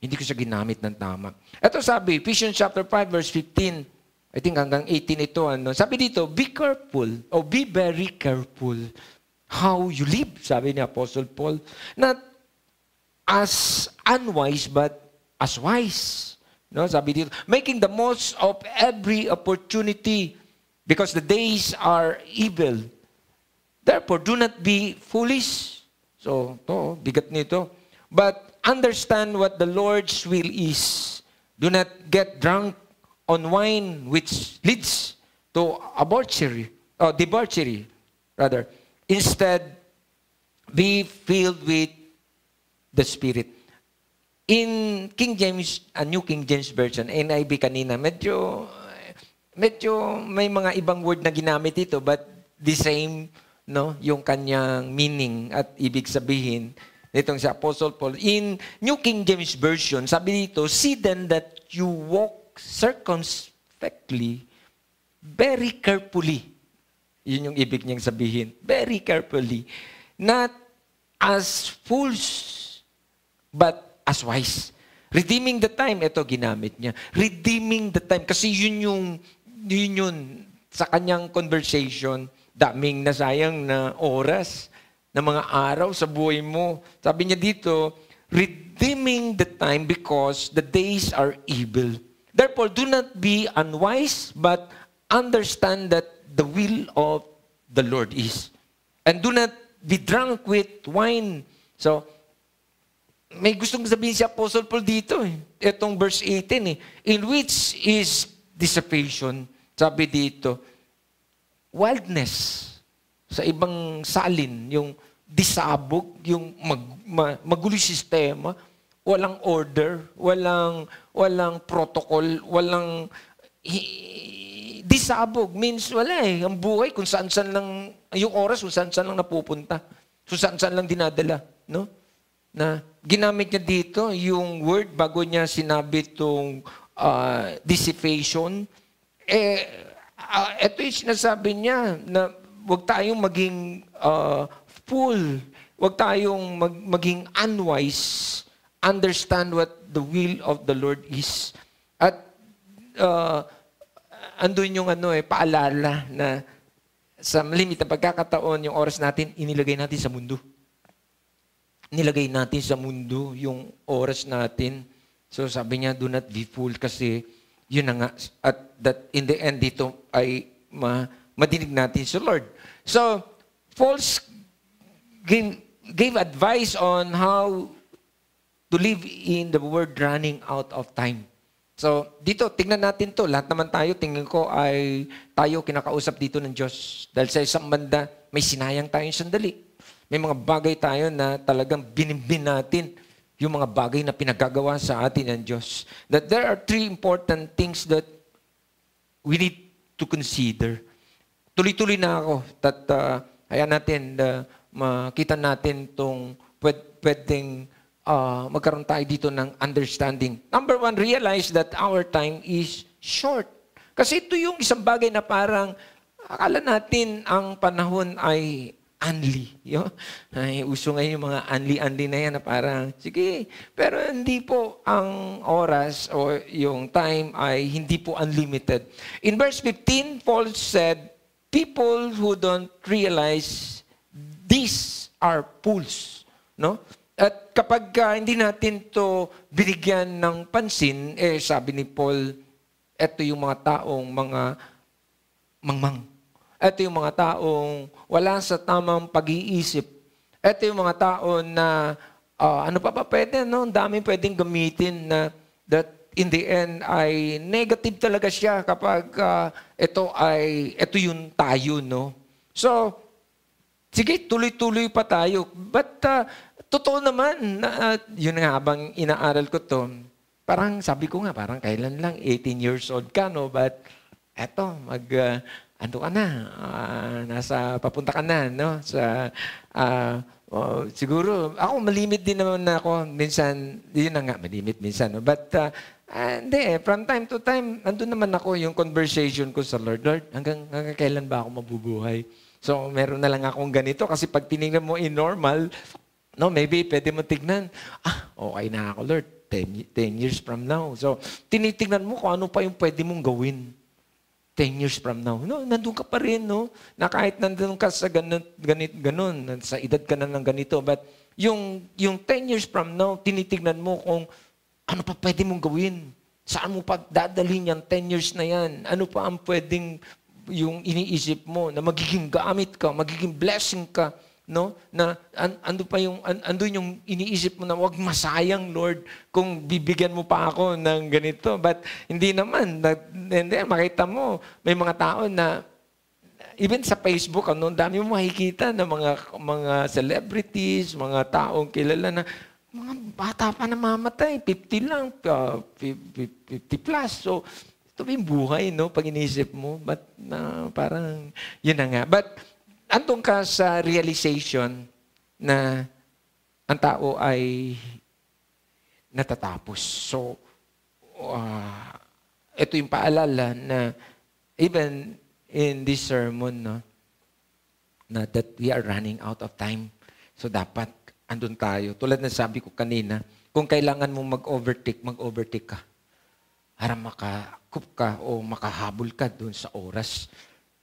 Hindi ko siya ginamit ng tama. Ito sabi, Ephesians chapter 5, verse 15, I think hanggang 18 ito, ano? Sabi dito, be careful, or be very careful how you live, sabi ni Apostle Paul. Not as unwise, but as wise. No, sabi dito, making the most of every opportunity because the days are evil. Therefore, do not be foolish. So, to, bigat nito. But understand what the Lord's will is. Do not get drunk on wine which leads to debauchery, rather. Instead, be filled with the Spirit. In King James, New King James Version, NIV kanina, medyo may mga ibang word na ginamit ito, but the same, no, yung kanyang meaning at ibig sabihin nitong si Apostle Paul. In New King James Version, sabi dito, see then that you walk circumspectly, very carefully. Yun yung ibig niyang sabihin. Very carefully. Not as fools, but as wise. Redeeming the time, ito ginamit niya. Redeeming the time. Kasi yun sa kanyang conversation, daming nasayang na oras, na mga araw sa buhay mo. Sabi niya dito, redeeming the time because the days are evil. Therefore, do not be unwise, but understand that the will of the Lord is. And do not be drunk with wine. So, may gustong sabihin si Apostle Paul dito. Itong verse 18. In which is dissipation. Sabi dito, wildness. Sa ibang salin, yung disabog, yung magulo sistema, walang order, walang protocol, walang disabog. Means wala eh. Ang buhay kung saan-saan lang, yung oras kung saan-saan lang napupunta. Kung saan-saan lang dinadala. No? Na ginamit niya dito yung word bago niya sinabi itong dissipation. Ito yung sinasabi niya na huwag tayong maging fool. Huwag tayong maging unwise. Understand what the will of the Lord is. At andun yung paalala na sa malimit na pagkakataon, yung oras natin, inilagay natin sa mundo. Nilagay natin sa mundo yung oras natin. So sabi niya, do not be fool kasi yun na nga. At that in the end, dito ay madinig natin sa Lord. So, Paul gave advice on how to live in the world running out of time. So, dito, tingnan natin to. Lahat naman tayo, tingnan ko ay tayo kinakausap dito ng Diyos. Dahil sa isang banda, may sinayang tayong sandali. May mga bagay tayo na talagang binimbin natin yung mga bagay na pinagagawa sa atin ng Diyos. That there are three important things that we need to consider. Tuloy-tuloy na ako. Hayaan natin, makita natin itong pwedeng magkaroon tayo dito ng understanding. Number one, realize that our time is short. Kasi ito yung isang bagay na parang akala natin ang panahon ay unli. Ay, uso ngayon yung mga unli na yan na parang, sige, pero hindi po ang oras o yung time ay hindi po unlimited. In verse 15, Paul said, people who don't realize these are fools. No? At kapag hindi natin to binigyan ng pansin, sabi ni Paul, eto yung mga taong mga mangmang. Ito yung mga taong wala sa tamang pag-iisip. Ito yung mga taon na ano pa pwede, no? Ang daming pwedeng gamitin na that in the end ay negative talaga siya kapag ito yung tayo, no? So, sige, tuloy-tuloy pa tayo. But totoo naman, yun nga habang inaaral ko to, parang sabi ko nga, parang kailan lang, 18 years old ka, no? But eto, ando ka na, papunta ka na, no? Sa Siguro, ako malimit din naman na ako. Minsan, yun na nga, malimit minsan. No? But, hindi from time to time, nandun naman ako yung conversation ko sa Lord. Lord, hanggang kailan ba ako mabubuhay? So, meron na lang akong ganito. Kasi pag tinignan mo in normal, no, maybe pwede mo tignan, okay na ako, Lord. 10 years from now. So, tinitignan mo kung ano pa yung pwede mong gawin. 10 years from now. No, nandun ka pa rin, no? Na kahit nandun ka sa ganun, sa edad ka na ng ganito. But yung 10 years from now, tinitignan mo kung ano pa pwede mong gawin. Saan mo pa dadalhin yan 10 years na yan? Ano pa ang pwedeng yung iniisip mo na magiging gamit ka, magiging blessing ka, no? Na andun yung iniisip mo na wag masayang, Lord, kung bibigyan mo pa ako ng ganito. But hindi naman. Hindi, makita mo, may mga tao na even sa Facebook, ang dami mo makikita na mga celebrities, mga taong kilala na mga bata pa namamatay, 50 lang, 50 plus. So, ito yung buhay, no? Pag inisip mo. But parang, yun na nga. But, andun ka sa realization na ang tao ay natatapos. So, ito yung paalala na even in this sermon, no, na that we are running out of time. So, dapat andun tayo. Tulad na sabi ko kanina, kung kailangan mo mag-overtake ka. Para makakup ka o makahabol ka doon sa oras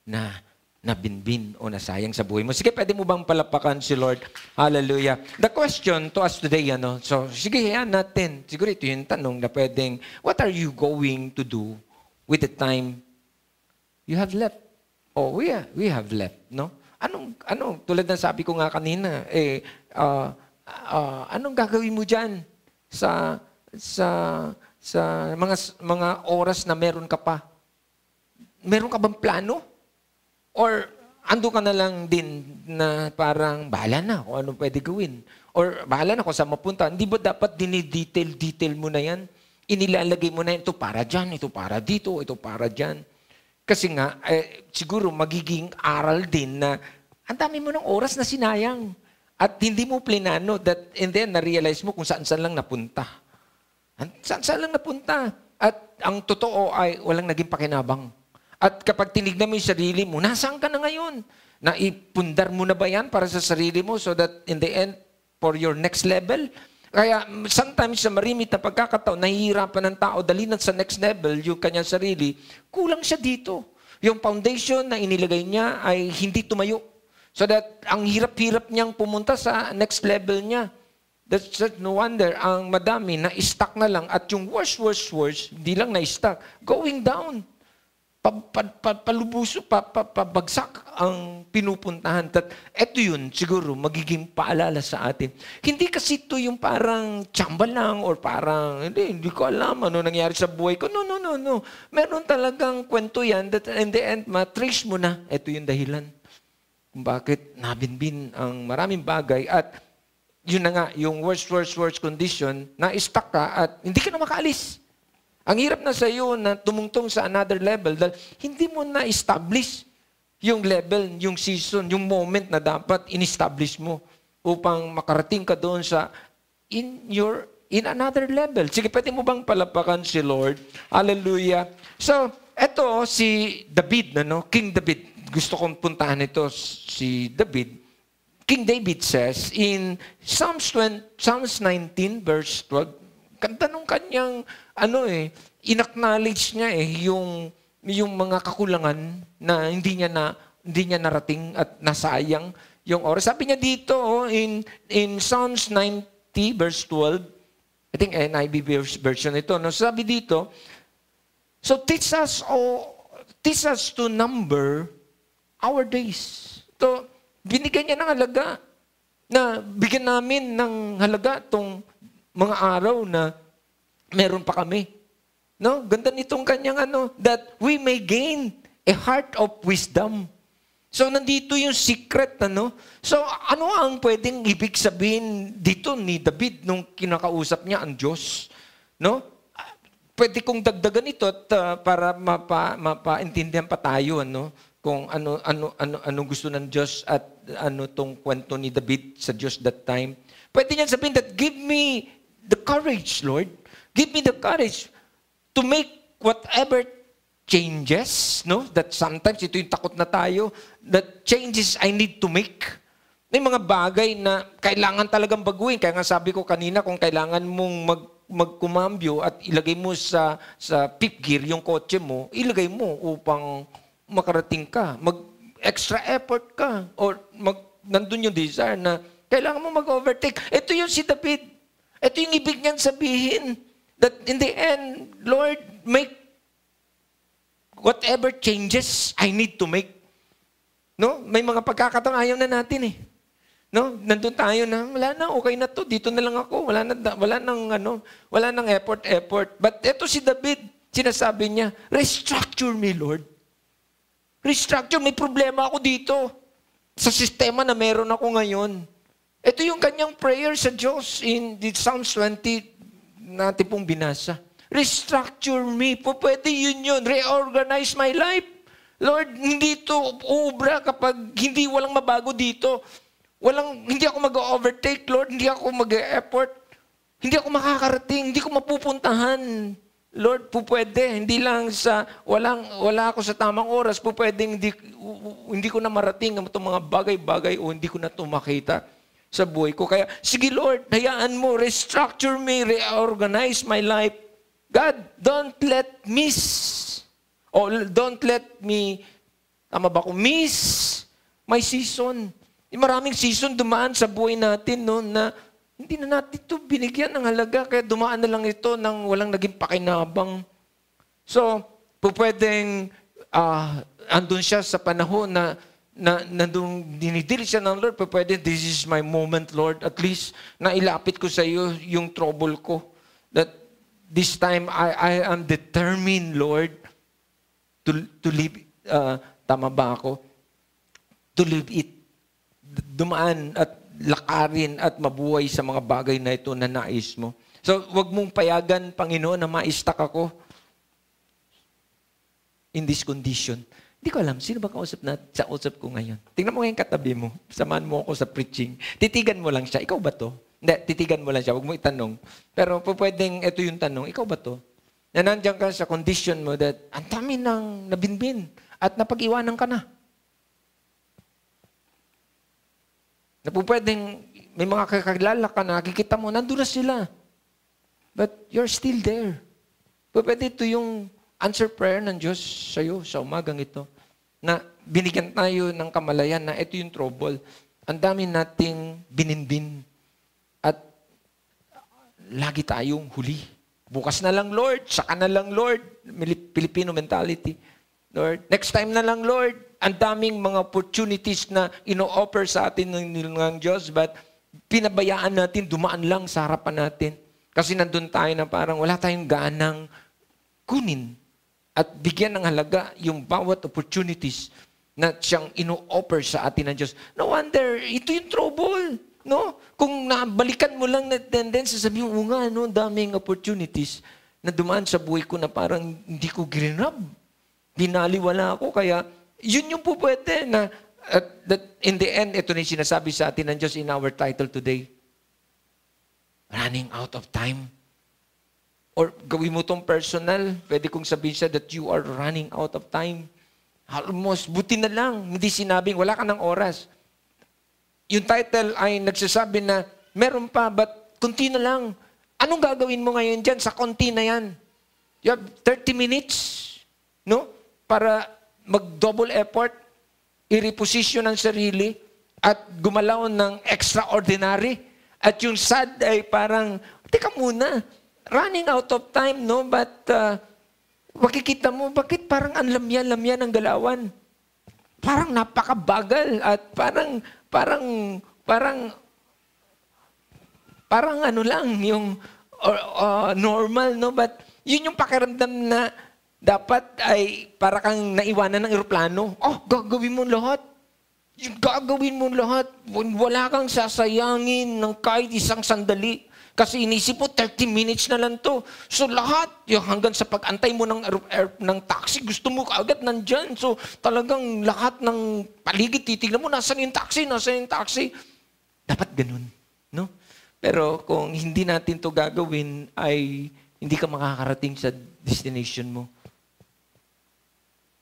na nabinbin o nasayang sa buhay mo. Sige, pwede mo bang palapakan si Lord? Hallelujah. The question to us today, so sige, yan natin. Siguro ito yung tanong na pwedeng, what are you going to do with the time you have left? Oh, we have left, no? Anong, tulad ng sabi ko nga kanina, anong gagawin mo dyan sa mga oras na meron ka pa? Meron ka bang plano? Or ando ka na lang din na parang bahala na kung anong pwede gawin? Or bahala na kung saan mapunta? Hindi ba dapat dinidetail mo na yan? Inilalagay mo na yan, ito para dyan, ito para dito, ito para dyan. Kasi nga, siguro magiging aral din na ang dami mo ng oras na sinayang. At hindi mo plinano that and then na-realize mo kung saan-saan lang napunta. Saan-saan lang napunta. At ang totoo ay walang naging pakinabang. At kapag tinignan mo yung sarili mo, nasaan ka na ngayon? Naipundar mo na ba yan para sa sarili mo so that in the end, for your next level? Kaya sometimes sa marimit na pagkakataon, nahihirapan ng tao dalhin sa next level yung kanyang sarili, kulang siya dito. Yung foundation na inilagay niya ay hindi tumayo. So that ang hirap-hirap niyang pumunta sa next level niya. That's no wonder, ang madami na stuck na lang at yung worst, hindi lang na-stuck, going down. Palubuso, pabagsak ang pinupuntahan. Ito yun, siguro, magiging paalala sa atin. Hindi kasi ito yung parang tsamba lang or parang, hindi ko alam ano nangyari sa buhay ko. No. Meron talagang kwento yan that in the end, matrace mo na. Ito yung dahilan kung bakit nabinbin ang maraming bagay at yun na nga, yung worst condition, na-stuck ka at hindi ka na makaalis. Ang hirap na sa iyo na tumungtong sa another level dahil hindi mo na-establish yung level, yung season, yung moment na dapat in-establish mo upang makarating ka doon sa in another level. Sige, pwede mo bang palapakan si Lord? Hallelujah. So, eto si David, King David. Gusto kong puntahan ito si David. King David says in Psalms 19 verse 12, kanta nung kanyang inacknowledge niya yung mga kakulangan na hindi niya narating at nasayang yung oras. Sabi niya dito in Psalms 90 verse 12, I think NIV version ito, sabi dito, so teach us to number our days. So, binigyan niya ng halaga na bigyan namin ng halaga itong mga araw na meron pa kami. No? Ganda nitong kanyang that we may gain a heart of wisdom. So, nandito yung secret, So, ano ang pwedeng ibig sabihin dito ni David nung kinakausap niya ang Diyos? No? Pwede kong dagdagan ito at, para mapaintindihan pa tayo, kung ano gusto ng Diyos at ano tong kwento ni David sa Diyos that time. Pwede niyan sabihin that, give me the courage, Lord. Give me the courage to make whatever changes, no? That sometimes, ito yung takot na tayo, that changes I need to make. May mga bagay na kailangan talagang baguhin. Kaya nga sabi ko kanina, kung kailangan mong magkumambyo at ilagay mo sa fifth gear yung kotse mo, ilagay mo upang makarating ka. Mag-extra effort ka. Or nandun yung desire na kailangan mo mag-overtake. Ito yung si David. Ito yung ibig niyan sabihin. That in the end, Lord, make whatever changes I need to make. No? May mga pagkakataon ayaw na natin eh. No? Nandun tayo na, wala na, okay na to, dito na lang ako, wala nang effort. But eto si David, sinasabi niya, restructure me, Lord. Restructure, may problema ako dito. Sa sistema na meron ako ngayon. Ito yung kanyang prayer sa Diyos in Psalms 20 natin pong binasa. Restructure me. Pwede yun. Reorganize my life. Lord, hindi ito uubra kapag walang mabago dito. Hindi ako mag-overtake, Lord. Hindi ako mag-effort. Hindi ako makakarating. Hindi ko mapupuntahan. Lord, pwede. Hindi lang wala ako sa tamang oras. Pwede hindi ko na marating itong mga bagay-bagay o hindi ko na ito makita sa buhay ko. Kaya, sige Lord, hayaan mo, restructure me, reorganize my life. God, don't let me, tama ba ko, miss my season. Maraming season dumaan sa buhay natin, no, na hindi na natin ito binigyan ng halaga, kaya dumaan na lang ito nang walang naging pakinabang. So, pwedeng andun siya sa panahon na nandun dinidili siya ng Lord, pwede, this is my moment, Lord. At least, nailapit ko sa iyo yung trouble ko. That this time, I am determined, Lord, to live, tama ba ako? To live it. Dumaan at lakarin at mabuhay sa mga bagay na ito na nais mo. So, wag mong payagan, Panginoon, na ma-stuck ako in this condition. Hindi ko alam, sino ba kausap ko ngayon? Tingnan mo ngayon katabi mo. Samahan mo ako sa preaching. Titigan mo lang siya. Ikaw ba to? Hindi, titigan mo lang siya. Huwag mo itanong. Pero pwedeng ito yung tanong. Ikaw ba to? Na nandiyan ka sa condition mo that ang dami nang nabinbin at napag-iwanan ka na. Na pwedeng may mga kakilala ka na nakikita mo, nandun na sila. But you're still there. Pwede ito yung answer prayer ng Diyos sa iyo sa umagang ito. Na binigyan tayo ng kamalayan na ito yung trouble. Ang dami nating bininbin. At lagi tayong huli. Bukas na lang, Lord. Saka na lang, Lord. Filipino mentality. Lord, next time na lang, Lord. Ang daming mga opportunities na ino-offer sa atin ng Diyos, but pinabayaan natin, dumaan lang sa harapan natin. Kasi nandun tayo na parang wala tayong ganang kunin at bigyan ng halaga yung bawat opportunities na siyang ino-offer sa atin ng Diyos. No wonder, ito yung trouble. No? Kung nabalikan mo lang na tendency, sabi mo, nga, no, daming opportunities na dumaan sa buhay ko na parang hindi ko grinab. Binaliwala ako, kaya yun yung po pwede na that in the end, ito na yung sinasabi sa atin ng Diyos in our title today. Running out of time. Or gawin mo itong personal, pwede kong sabihin siya that you are running out of time. Almost, buti na lang, hindi sinabing wala ka ng oras. Yung title ay nagsasabi na meron pa, but konti na lang. Anong gagawin mo ngayon dyan sa konti na yan? You have 30 minutes, no? Para mag-double effort, i-reposition ang sarili, at gumalaw ng extraordinary. At yung sad ay parang, teka muna, running out of time, no? But, makikita mo, bakit parang ang lamyan-lamyan ang galawan? Parang napakabagal at parang ano lang, yung normal, no? But, yun yung pakiramdam na dapat ay para kang naiwanan ng eroplano. Oh, gagawin mo lahat. Yung gagawin mo lahat, wala kang sasayangin ng kahit isang sandali. Kasi inisip mo, 30 minutes na lang to. So lahat, yung hanggang sa pag-antay mo ng taxi, gusto mo kaagad nandyan. So talagang lahat ng paligid, titignan mo, nasan yung taxi, nasan yung taxi. Dapat ganun, no? Pero kung hindi natin to gagawin, ay hindi ka makakarating sa destination mo.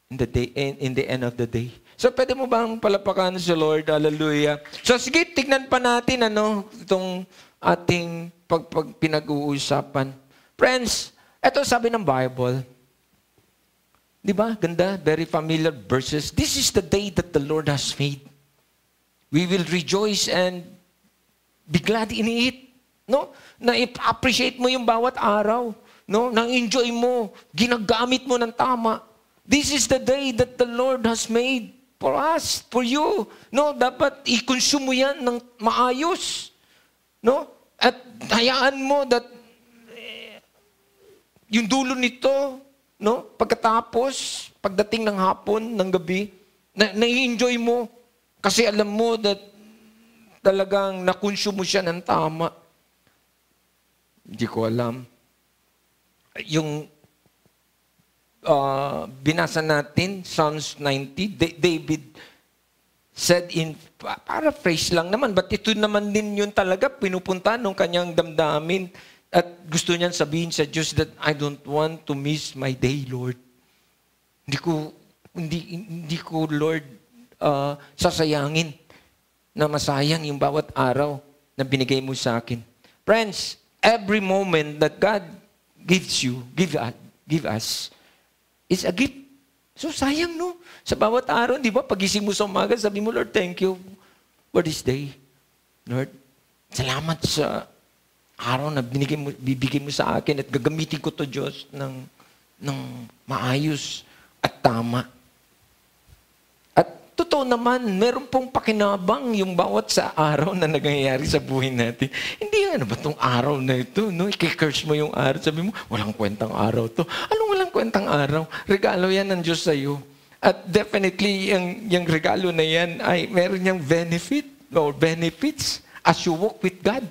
In the end of the day. So, pwede mo bang palapakan si Lord? Hallelujah. So, sige, tignan pa natin, itong ating pinag-uusapan. Friends, ito sabi ng Bible. Di ba? Ganda. Very familiar verses. This is the day that the Lord has made. We will rejoice and be glad in it. No? Na-appreciate mo yung bawat araw. No? Na-enjoy mo. Ginagamit mo ng tama. This is the day that the Lord has made for us, for you. No, dapat i-consume mo yan ng maayos. No? At hayaan mo that yung dulo nito, no, pagkatapos, pagdating ng hapon, ng gabi, na-enjoy mo. Kasi alam mo that talagang na-consume mo siya ng tama. Hindi ko alam. Yung binasa natin, Psalms 90, David said in, paraphrase lang naman, but ito naman din yun talaga, pinupunta ng kanyang damdamin at gusto niyan sabihin sa Diyos that I don't want to miss my day, Lord. Hindi ko, Lord, sasayangin na masayang yung bawat araw na binigay mo sa akin. Friends, every moment that God gives you, give us, it's a gift. So, sayang, no? Sa bawat araw, di ba? Pagising mo sa umaga, sabi mo, Lord, thank you for this day. Lord, salamat sa araw na bibigay mo sa akin at gagamitin ko to, Diyos, ng maayos at tama. At totoo naman, meron pong pakinabang yung bawat sa araw na nangyayari sa buhay natin. Hindi, ano ba itong araw na ito? No? I-curse mo yung araw. Sabi mo, walang kwentang araw to. Anong walang kwentang araw? Regalo yan ng Diyos sa'yo. At definitely, yung regalo na yan ay meron niyang benefit or benefits as you walk with God.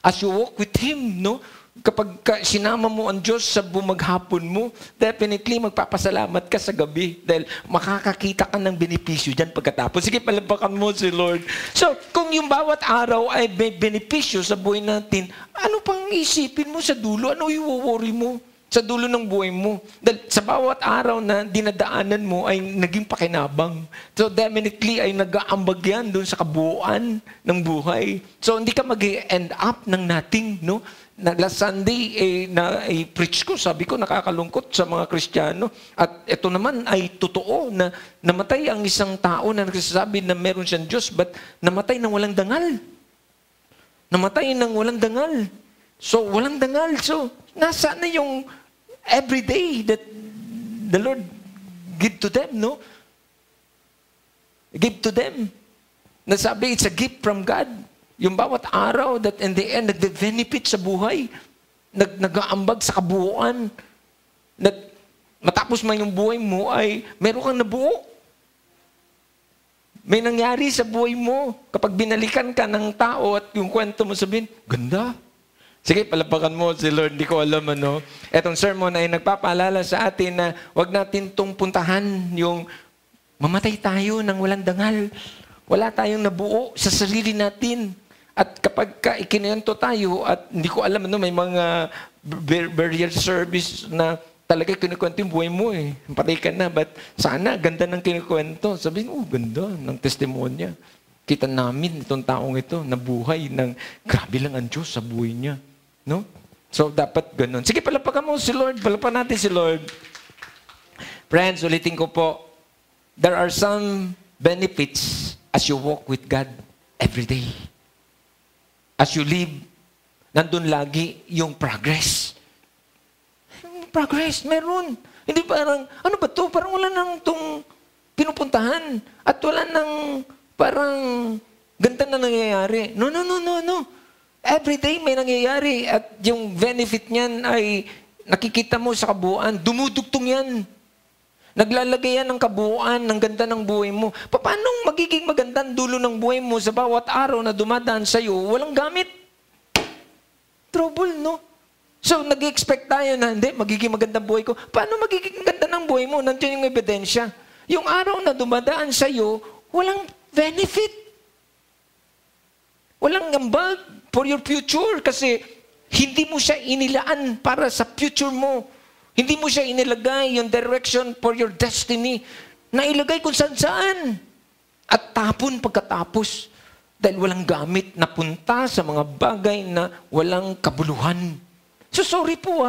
As you walk with Him, no? Kapag sinama mo ang Diyos sa bumaghapon mo, definitely magpapasalamat ka sa gabi dahil makakakita ka ng benepisyo dyan pagkatapos. Sige, palapakan mo si Lord. So, kung yung bawat araw ay may benepisyo sa buhay natin, ano pang isipin mo sa dulo? Ano i-worry mo sa dulo ng buhay mo? Dahil sa bawat araw na dinadaanan mo ay naging pakinabang. So, definitely ay nag-aambag yan doon sa kabuuan ng buhay. So, hindi ka mag-end up ng nothing, no? Last Sunday, preach ko, sabi ko, nakakalungkot sa mga Kristiyano. At ito naman ay totoo na namatay ang isang tao na nagsasabi na meron siyang Diyos, but namatay ng walang dangal. Namatay ng walang dangal. So, walang dangal. So, nasa na yung everyday that the Lord give to them, no? Give to them. Nasabi, it's a gift from God. Yung bawat araw that in the end, nagbe-benefit sa buhay. Nag-aambag sa kabuuan. Matapos man yung buhay mo ay meron kang nabuo. May nangyari sa buhay mo. Kapag binalikan ka ng tao at yung kwento mo sabihin, ganda. Sige, palapakan mo si Lord. Hindi ko alam ano. Etong sermon ay nagpapaalala sa atin na wag natin itong puntahan yung mamatay tayo ng walang dangal. Wala tayong nabuo sa sarili natin. At kapag ikinento tayo at hindi ko alam, may mga burial service na talaga kinikwento yung buhay mo eh. Patay ka na, but sana ganda ng kinikwento. Sabihin, ganda ng testimonya. Kita namin itong taong ito na buhay ng grabe lang ang Diyos sa buhay niya. No? So, dapat ganun. Sige, palapakan mo si Lord. Palapakan natin si Lord. Friends, ulitin ko po. There are some benefits as you walk with God every day. As you live, nandun lagi yung progress. Progress, meron. Hindi parang, ano ba to? Parang wala nang itong pinupuntahan. At wala nang parang ganda na nangyayari. No. Every day may nangyayari. At yung benefit niyan ay nakikita mo sa kabuuan. Dumudugtong yan. Naglalagay yan ng kabuuan, ng ganda ng buhay mo. Paano magiging maganda ang dulo ng buhay mo sa bawat araw na dumadaan sa'yo, walang gamit? Trouble, no? So, nag-expect tayo na, hindi, magiging maganda ang buhay ko. Paano magiging maganda ng buhay mo? Nandiyan yung ebidensya. Yung araw na dumadaan sa'yo, walang benefit. Walang ambag for your future kasi hindi mo siya inilaan para sa future mo. Hindi mo siya inilagay yung direction for your destiny. Nailagay kung saan-saan. At tapon pagkatapos. Dahil walang gamit na punta sa mga bagay na walang kabuluhan. So sorry po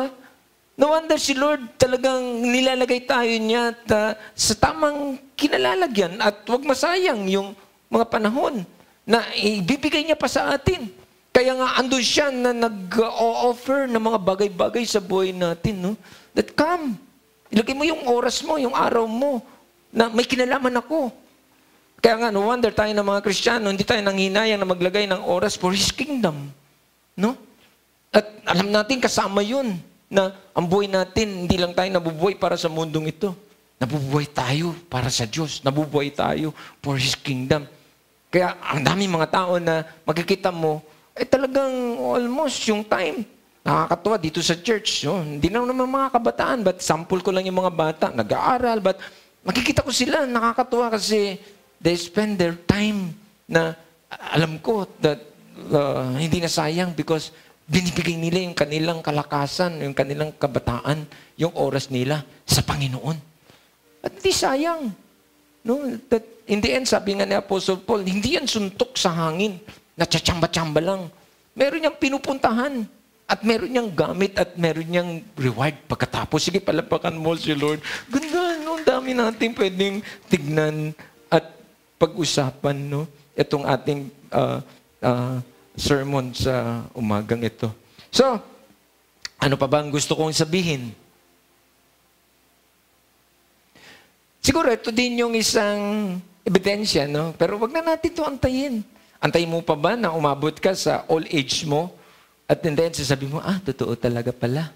no wonder si Lord talagang nilalagay tayo niya sa tamang kinalalagyan at huwag masayang yung mga panahon na ibibigay niya pa sa atin. Kaya nga andun siya na nag-o-offer ng mga bagay-bagay sa buhay natin. No? That come. Ilagay mo yung oras mo, yung araw mo na may kinalaman ako. Kaya nga, no wonder tayo ng mga Kristiyano, hindi tayo nanghinayang na maglagay ng oras for His kingdom. No? At alam natin kasama yun na ang buhay natin, hindi lang tayo nabubuhay para sa mundong ito. Nabubuhay tayo para sa Diyos. Nabubuhay tayo for His kingdom. Kaya ang daming mga tao na makikita mo, talagang almost yung time. Nakakatuwa dito sa church. No? Hindi na naman mga kabataan, but sample ko lang yung mga bata. Nag-aaral, but makikita ko sila, nakakatuwa kasi they spend their time na alam ko that hindi na sayang because binibigay nila yung kanilang kalakasan, yung kanilang kabataan, yung oras nila sa Panginoon. At hindi sayang. No? That in the end, sabi nga ni Apostle Paul, hindi yan suntok sa hangin, natsatsamba-tsamba lang. Meron niyang pinupuntahan, at meron niyang gamit, at meron niyang reward pagkatapos. Sige, palapakan mo si Lord. Ganda, no? Ang dami natin pwedeng tignan at pag-usapan, no? Itong ating sermon sa umagang ito. So, ano pa ba ang gusto kong sabihin? Siguro ito din yung isang ebidensya, no? Pero wag na natin ito antayin. Antayin mo pa ba na umabot ka sa old age mo at then sasabihin mo, totoo talaga pala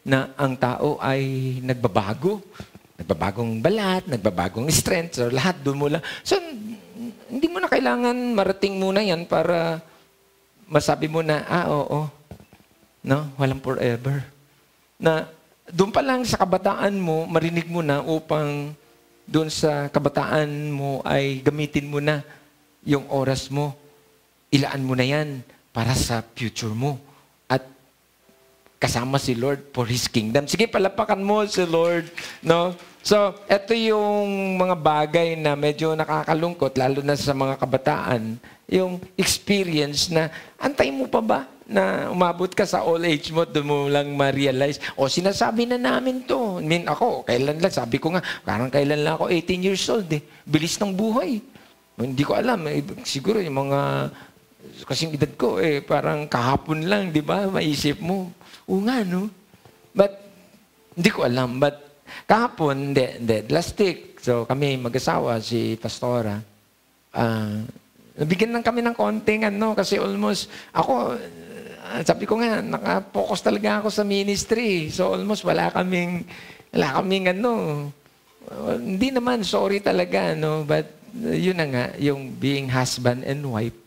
na ang tao ay nagbabago. Nagbabagong balat, nagbabagong strength, so lahat doon mo lang. So, hindi mo na kailangan marating muna yan para masabi mo na, oo. No? Walang forever. Na doon pa lang sa kabataan mo, marinig mo na upang doon sa kabataan mo ay gamitin mo na yung oras mo. Ilaan mo na yan para sa future mo. At kasama si Lord for His kingdom. Sige, palapakan mo si Lord. No? So, ito yung mga bagay na medyo nakakalungkot, lalo na sa mga kabataan, yung experience na, antay mo pa ba na umabot ka sa old age mo, doon mo lang ma-realize, sinasabi na namin to. I mean, ako, kailan lang, sabi ko nga, parang kailan lang ako 18 years old Bilis ng buhay. Hindi ko alam, siguro yung mga, kasing edad ko, parang kahapon lang, di ba? Maisip mo, nga, no? But, hindi ko alam, but, kahapon, hindi. Last week, so kami mag-asawa, si Pastora, nabigyan lang kami ng konting kasi almost, ako, sabi ko nga, nakapokus talaga ako sa ministry. So almost wala kaming hindi naman, sorry talaga, no? But yun na nga, yung being husband and wife,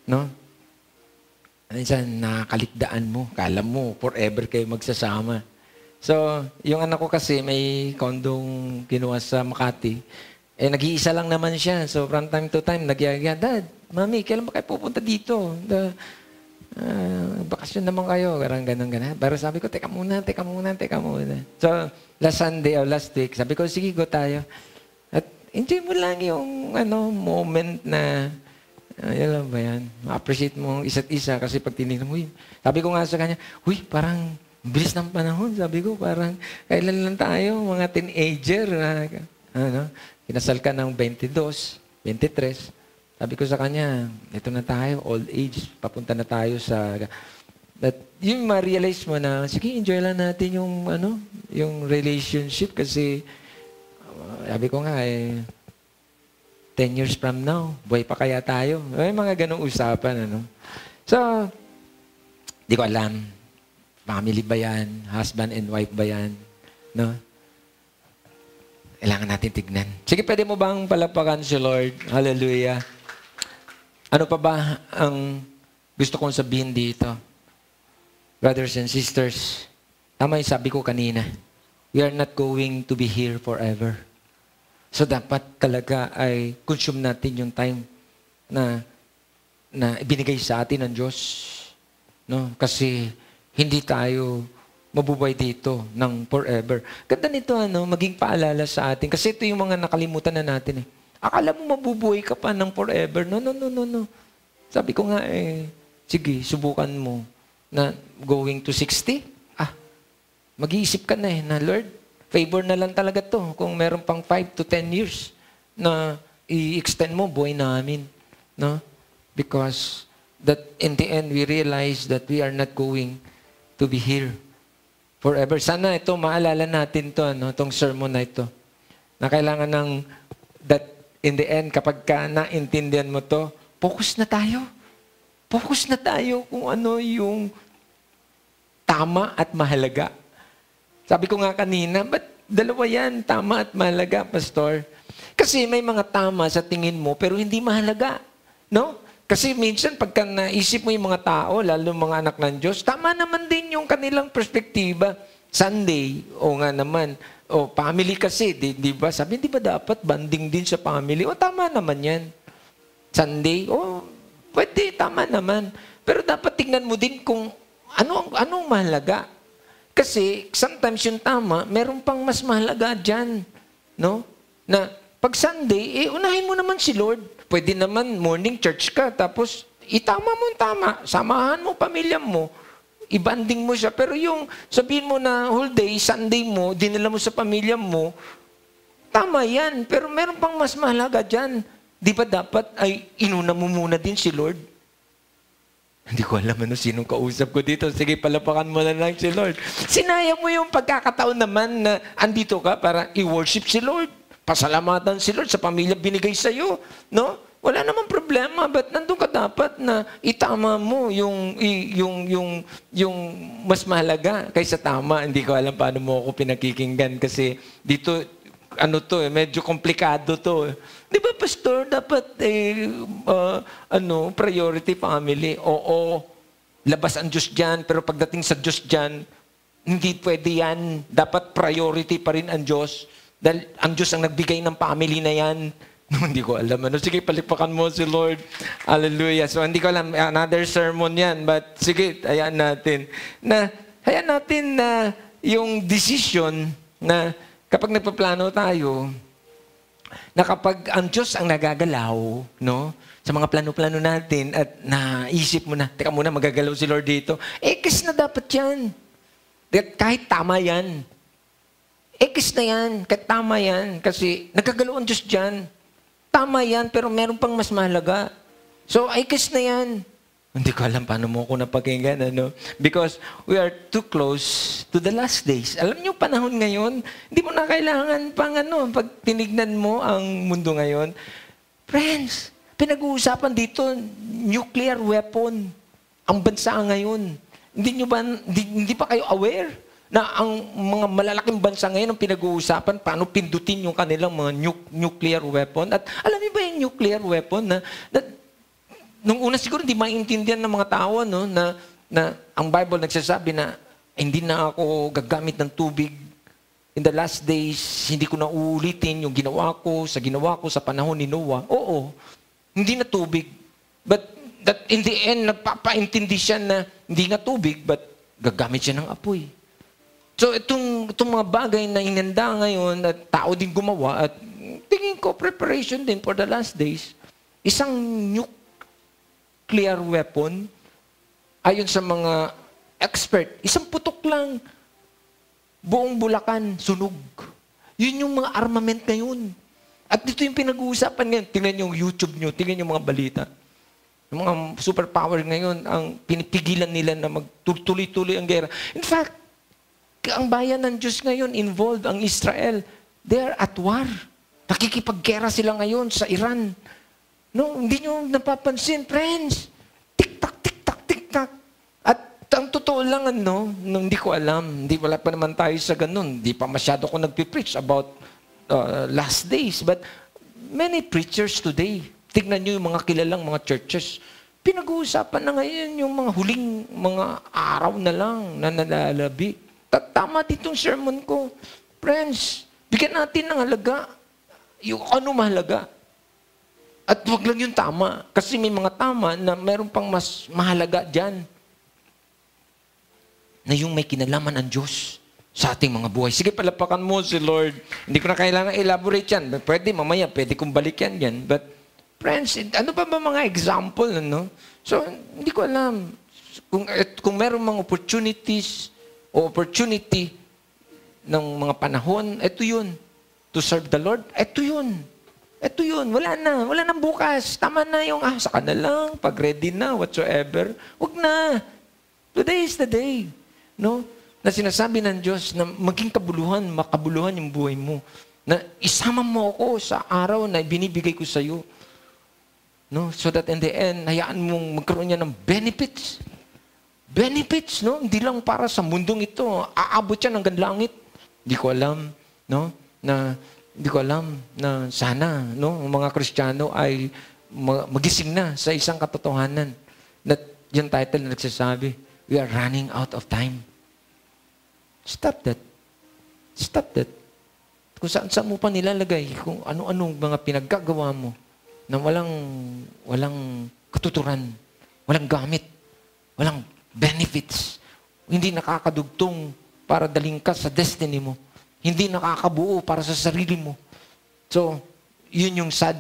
no? Minsan, nakaligdaan mo, kala mo, forever kayo magsasama. So, yung anak ko kasi may kondong kinuha sa Makati. Nag-iisa lang naman siya. So, from time to time, nagyaya, Dad, Mami, kailan ba kayo pupunta dito? Bakasyon naman kayo. Ganun. Pero sabi ko, teka muna. So, last Sunday or last week, sabi ko, sige, go tayo. At enjoy mo lang yung moment na, yun lang ba yan? Ma-appreciate mo isa't isa kasi pag tinignan mo yun. Sabi ko nga sa kanya, parang, bilis ng panahon, sabi ko, parang kailan lang tayo, mga teenager, kinasal ka ng 22, 23. Sabi ko sa kanya, ito na tayo, old age, papunta na tayo sa... But yung ma-realize mo na, sige, enjoy lang natin yung relationship kasi, sabi ko nga, 10 years from now, buhay pa kaya tayo? May mga ganong usapan, So, di ko alam. Family ba yan? Husband and wife ba yan? No? Kailangan natin tignan. Sige, pwede mo bang palapakan si Lord? Hallelujah. Ano pa ba ang gusto kong sabihin dito? Brothers and sisters, tama yung sabi ko kanina. We are not going to be here forever. So dapat talaga ay consume natin yung time na ibinigay sa atin ng Diyos. No? Kasi hindi tayo mabubuhay dito ng forever. Ganda nito, maging paalala sa atin. Kasi ito yung mga nakalimutan na natin. Akala mo mabubuhay ka pa ng forever. No. Sabi ko nga, sige, subukan mo na going to 60. Mag-iisip ka na Lord, favor na lang talaga to kung meron pang 5 to 10 years na i-extend mo buhay namin. No? Because that in the end, we realize that we are not going to be here forever. Sana ito, maalala natin to, itong sermon na ito. Na kailangan ng, that in the end, kapag ka naintindihan mo to, focus na tayo. Focus na tayo kung ano yung tama at mahalaga. Sabi ko nga kanina, ba't dalawa yan, tama at mahalaga, Pastor? Kasi may mga tama sa tingin mo, pero hindi mahalaga. No? Kasi minsan, pagka naisip mo yung mga tao, lalo mga anak ng Diyos, tama naman din yung kanilang perspektiba. Sunday, o nga naman, family kasi, di ba? Sabi, di ba dapat banding din sa family? Tama naman yan. Sunday, pwede, tama naman. Pero dapat tingnan mo din kung anong mahalaga. Kasi sometimes yung tama, meron pang mas mahalaga dyan. No? Na pag Sunday, unahin mo naman si Lord. Pwede naman morning church ka, tapos itama mo ang tama. Samahan mo pamilya mo. Ibanding mo siya. Pero yung sabihin mo na whole day, Sunday mo, dinala mo sa pamilya mo, tama yan. Pero meron pang mas mahalaga dyan. Di ba dapat ay inuna mo muna din si Lord? Hindi ko alam sinong kausap ko dito. Sige, palapakan mo na lang si Lord. Sinayang mo yung pagkakataon naman na andito ka para i-worship si Lord. Pasalamatan si Lord sa pamilya binigay sa'yo. No? Wala namang problema. But nandun ka dapat na itama mo yung mas mahalaga kaysa tama. Hindi ko alam paano mo ako pinakikinggan kasi dito, medyo komplikado to. Di ba, Pastor, dapat priority family. Oo, labas ang Diyos dyan, pero pagdating sa Diyos dyan, hindi pwede yan. Dapat priority pa rin ang Diyos. Dahil ang Diyos ang nagbigay ng family na yan. Hindi ko alam. Sige, palipakan mo si Lord. Hallelujah. So, hindi ko alam. Another sermon yan. But sige, hayaan natin na yung decision na kapag nagpaplano tayo, na kapag ang Diyos ang nagagalaw, no, sa mga plano-plano natin at naisip mo na, teka muna, magagalaw si Lord dito, X na dapat yan. Kahit tama yan. X na yan, kahit tama yan. Kasi nagagalaw ang Diyos dyan. Tama yan, pero meron pang mas mahalaga. So, X na yan. Hindi ko alam paano mo ako napakinggan, Because we are too close to the last days. Alam niyo, panahon ngayon, hindi mo na kailangan pag tinignan mo ang mundo ngayon. Friends, pinag-uusapan dito, nuclear weapon. Ang bansa ngayon. Hindi pa kayo aware na ang mga malalaking bansa ngayon ang pinag-uusapan paano pindutin yung kanilang mga nuclear weapon. At alam niyo ba yung nuclear weapon na nung una siguro hindi maintindihan ng mga tao na ang Bible nagsasabi na hindi na ako gagamit ng tubig in the last days, hindi ko na uulitin yung ginawa ko sa panahon ni Noah. Oo, hindi na tubig. But that in the end, nagpapaintindi siya na hindi na tubig, but gagamit siya ng apoy. So itong mga bagay na inanda ngayon at tao din gumawa at tingin ko preparation din for the last days, isang nuclear weapon, ayon sa mga expert, isang putok lang, buong Bulacan, sunog. Yun yung mga armament ngayon. At dito yung pinag-uusapan ngayon. Tingnan yung YouTube nyo, tingnan yung mga balita. Yung mga superpower ngayon, ang pinipigilan nila na magtuloy-tuloy ang gera. In fact, ang bayan ng Diyos ngayon, involved ang Israel. They are at war. Nakikipaggera sila ngayon sa Iran. No, hindi nyo napapansin, friends. Tik-tak, tik-tak, tik-tak. At ang totoo lang, hindi ko alam. Wala pa naman tayo sa ganun. Hindi pa masyado ko nagpipreach about last days. But many preachers today, tignan nyo yung mga kilalang mga churches, pinag-uusapan na ngayon yung mga huling mga araw na lang na nalalabi. Tama ditong sermon ko. Friends, bigyan natin ng halaga. Yung ano mahalaga. At wag lang yung tama. Kasi may mga tama na meron pang mas mahalaga dyan. Na yung may kinalaman ang Diyos sa ating mga buhay. Sige, palapakan mo si Lord. Hindi ko na kailangan elaborate yan. Pwede, mamaya, pwede kong balikan yan. But, friends, ano pa ba mga example, ano? So, hindi ko alam. Kung meron mga opportunities o opportunity ng mga panahon, ito yun. To serve the Lord, ito yun. Ito yun. Wala na. Wala nang bukas. Tama na yung, saka na lang, pag ready na, whatsoever. Huwag na. Today is the day. No? Na sinasabi ng Diyos na maging makabuluhan yung buhay mo. Na isama mo ako sa araw na binibigay ko sa iyo. No? So that in the end, hayaan mong magkaroon niya ng benefits. Benefits, no? Hindi lang para sa mundong ito. Aabot yan hanggang langit. Hindi ko alam, no? Hindi ko alam na sana, no? Ang mga Kristiyano ay magising na sa isang katotohanan. That yung title na nagsasabi, we are running out of time. Stop that. Stop that. Kung saan mo pa nilalagay, kung ano-anong mga pinaggagawa mo na walang katuturan, walang gamit, walang benefits, hindi nakakadugtong para daling ka sa destiny mo, hindi nakakabuo para sa sarili mo. So, yun yung sad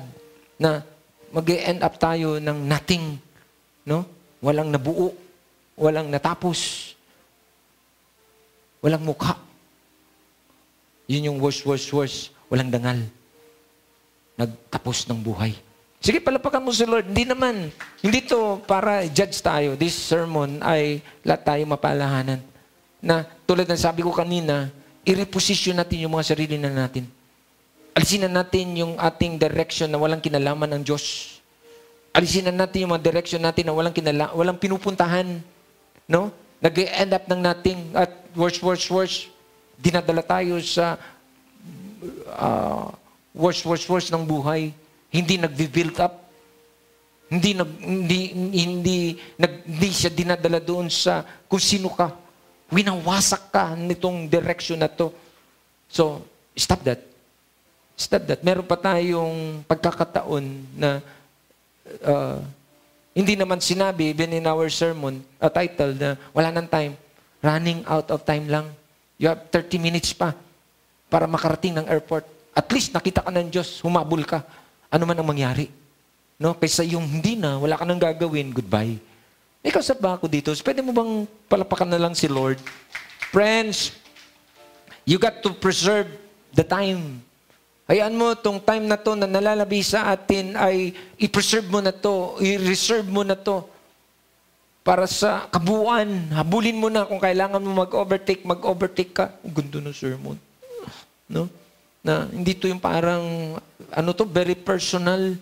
na mag-e-end up tayo ng nothing, no? Walang nabuo, walang natapos, walang mukha. Yun yung worst. Walang dangal. Nagtapos ng buhay. Sige, palapakan mo si Lord. Hindi to para judge tayo. This sermon ay lahat tayo mapalahanan. Na tulad ng sabi ko kanina, i-reposition natin yung mga sarili na natin. Alisin na natin yung ating direction na walang kinalaman ng Diyos. Alisin na natin yung mga direction natin na walang pinupuntahan. No? Nag-end up ng nating at worse. Dinadala tayo sa worse ng buhay. Hindi nag-build up. Hindi siya dinadala doon sa kung sino ka. Winawasak ka nitong direction na to. So, stop that. Stop that. Meron pa tayong pagkakataon na hindi naman sinabi, even in our sermon, title na wala nang time. Running out of time lang. You have 30 minutes pa para makarating ng airport. At least nakita ka ng Diyos, humabol ka. Ano man ang mangyari. No? Kaysa yung hindi na, wala ka nang gagawin, goodbye. Ikaw sa ba ako dito? Pwede mo bang palapakan na lang si Lord? Friends, you got to preserve the time. Hayaan mo, itong time na to na nalalabi sa atin ay i-preserve mo na to, i-reserve mo na to para sa kabuuan. Habulin mo na kung kailangan mo mag-overtake ka. Gundo ng sermon. No? Na hindi to yung parang, very personal.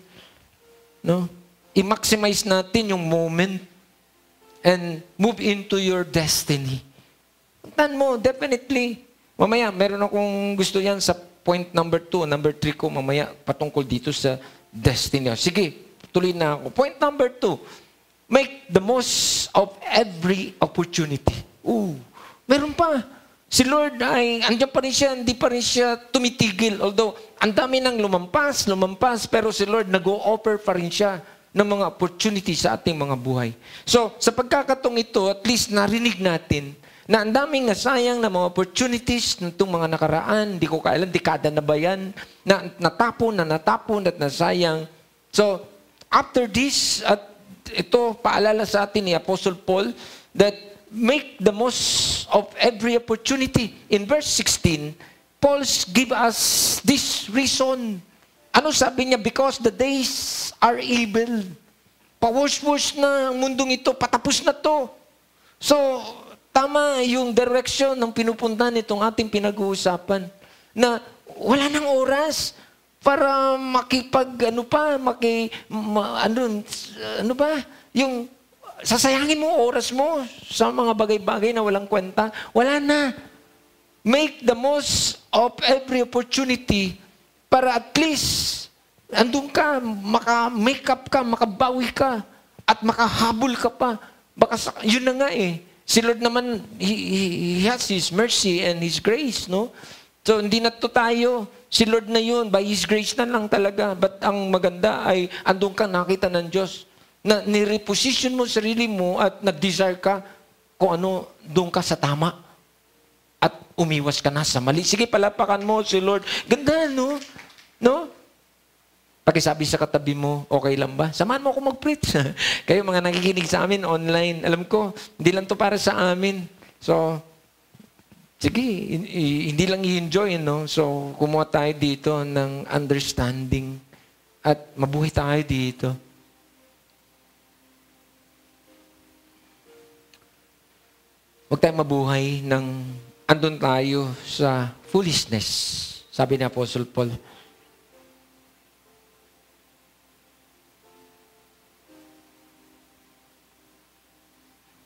No? I-maximize natin yung moment and move into your destiny. Tan mo, definitely. Mamaya, meron akong gusto yan sa point number 2, number 3 ko mamaya patungkol dito sa destiny. Sige, tuloy na ako. Point number 2, make the most of every opportunity. Meron pa. Si Lord ay, andyan pa rin siya, hindi pa rin siya tumitigil. Although, ang dami nang lumampas, pero si Lord nag-o-offer pa rin siya ng mga opportunity sa ating mga buhay. So, sa pagkakatong ito, at least narinig natin na ang daming nasayang na mga opportunities nitong mga nakaraan, hindi ko kailan, dekada na ba yan, na natapon at nasayang. So, after this, at ito, paalala sa atin ni Apostle Paul, that make the most of every opportunity. In verse 16, Paul give us this reason. Ano sabi niya? Because the days are evil. Pawash-wash na ang mundong ito, patapos na to. So, tama yung direction ng pinupunta nitong ating pinag-uusapan na wala nang oras para yung sasayangin mo oras mo sa mga bagay-bagay na walang kwenta. Wala na. Make the most of every opportunity Para at least, andun ka, maka-make up ka, makabawi ka, at makahabol ka pa. Baka yun na nga eh. Si Lord naman, He has His mercy and His grace, no? So, hindi na to tayo. Si Lord na yun, by His grace na lang talaga. But ang maganda ay, andun ka nakita ng Diyos, na nireposition mo sarili mo at nag-desire ka kung ano, doon ka sa tama. At umiwas ka na sa mali. Sige, palapakan mo si Lord. Ganda, no? No? Pakisabi sa katabi mo, okay lang ba? Samahan mo ako mag-preach. Kayo mga nakikinig sa amin online, alam ko, hindi lang to para sa amin. So, sige, hindi lang i-enjoy, no? So, kumuha tayo dito ng understanding at mabuhay tayo dito. Huwag tayong mabuhay ng andun tayo sa foolishness, sabi ni Apostle Paul.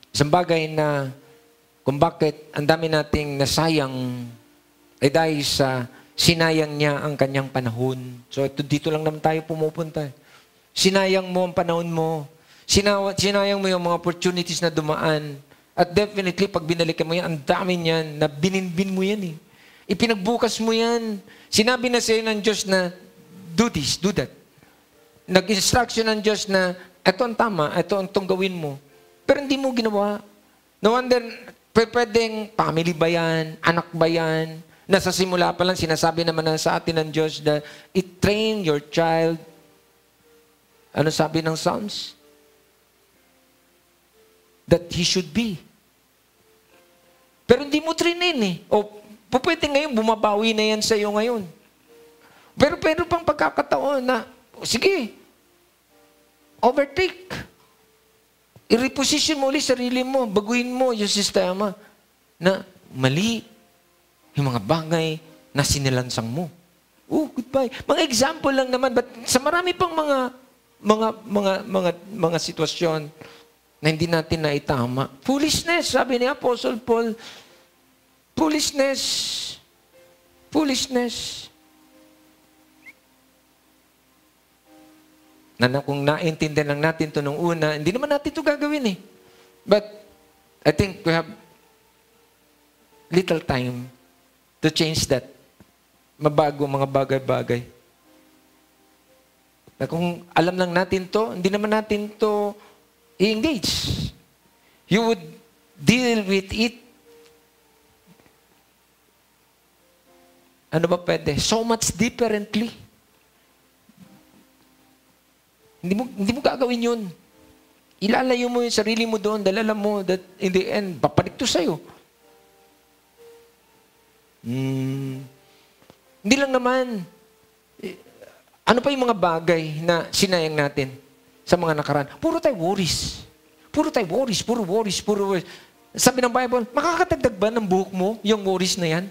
Isang bagay na kung bakit ang dami nating nasayang ay dahil sa sinayang niya ang kanyang panahon. So dito lang naman tayo pumupunta. Sinayang mo ang panahon mo. Sinayang mo yung mga opportunities na dumaan. At definitely, pag binalikan mo yan, ang dami niyan na bininbin mo yan eh. Ipinagbukas mo yan. Sinabi na sa'yo ng Diyos na, do this, do that. Nag-instruction ng Diyos na, ito ang tama, ito ang itong gawin mo. Pero hindi mo ginawa. No wonder, pwedeng family ba yan? Anak ba yan? Nasa simula pa lang, sinasabi naman na sa atin ng Diyos na i-train your child. Ano sabi ng Psalms? That he should be. Pero hindi mo trainin eh. O pwede ngayon, bumabawi na yan sa iyo ngayon. Pero pang pagkakataon na, sige, overtake. I-reposition mo ulit sarili mo, baguhin mo yung sistema na mali yung mga bagay na sinilansang mo. Oh, goodbye. Mga example lang naman, but sa marami pang mga sitwasyon na hindi natin naitama. Foolishness, sabi ni Apostle Paul. Foolishness. Foolishness. Na kung naintindihan lang natin ito nung una, hindi naman natin ito gagawin eh. But, I think we have little time to change that. Mabago mga bagay-bagay. Na kung alam lang natin to, hindi naman natin to i-engage. You would deal with it. Ano ba pwede? So much differently. Hindi mo gagawin yun. Ilalayo mo yung sarili mo doon, dahil alam mo that in the end, papalit to sa'yo. Hindi lang naman. Ano pa yung mga bagay na sinayang natin sa mga nakaraan? Puro tayo worries. Puro worries. Sabi ng Bible, makakadagdag ba ng buhok mo yung worries na yan?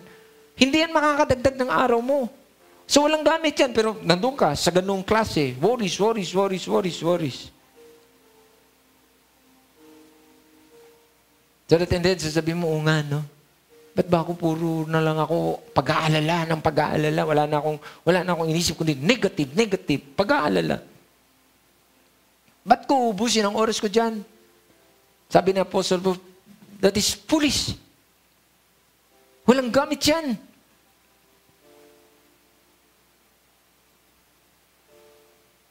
Hindi yan makakadagdag ng araw mo. So walang gamit yan, pero nandun ka sa ganung klase. Worries. So that and then, sasabihin mo, o nga, no? Ba't ba ako puro na lang ako pag-aalala ng pag-aalala? Wala na akong inisip, kundi negative, pag-aalala. Ba't ko ubusin ang oras ko dyan? Sabi ni Apostle Paul, that is foolish. Walang gamit yan.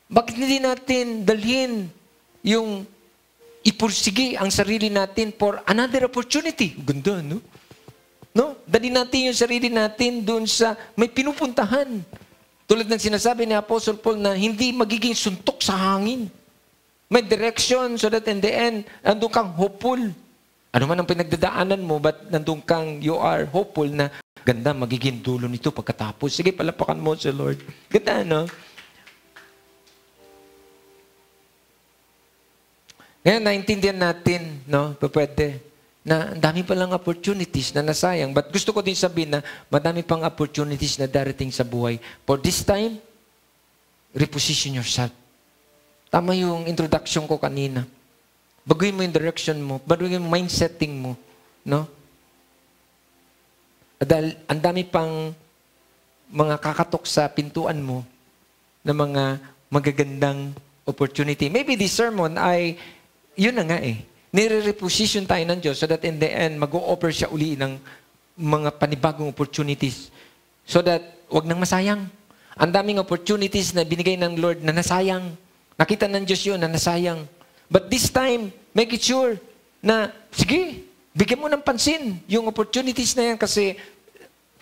Bakit hindi natin dalhin yung ipursige ang sarili natin for another opportunity? Ganda, no? No? Dalhin natin yung sarili natin doon sa may pinupuntahan. Tulad ng sinasabi ni Apostle Paul na hindi magiging suntok sa hangin. May direction so that in the end, nandun kang hopeful. Ano man ang pinagdadaanan mo, but nandun kang you are hopeful na ganda, magiging dulo nito pagkatapos. Sige, palapakan mo sa Lord. Ganda, no? Ngayon, naintindihan natin, no, pwede, na ang dami palang opportunities na nasayang. But gusto ko din sabihin na madami pang opportunities na darating sa buhay. For this time, reposition yourself. Tama yung introduction ko kanina. Baguhin mo yung direction mo. Baguhin yung mindsetting mo. No? Dahil ang dami pang mga kakatok sa pintuan mo na mga magagandang opportunity. Maybe this sermon ay, yun na nga eh, nire-reposition tayo ng Diyos so that in the end, mag-o-offer siya uli ng mga panibagong opportunities so that wag nang masayang. Ang daming opportunities na binigay ng Lord na nasayang. Nakita ng Diyos yun na nasayang. But this time, make it sure na, sige, bigyan mo ng pansin yung opportunities na yan kasi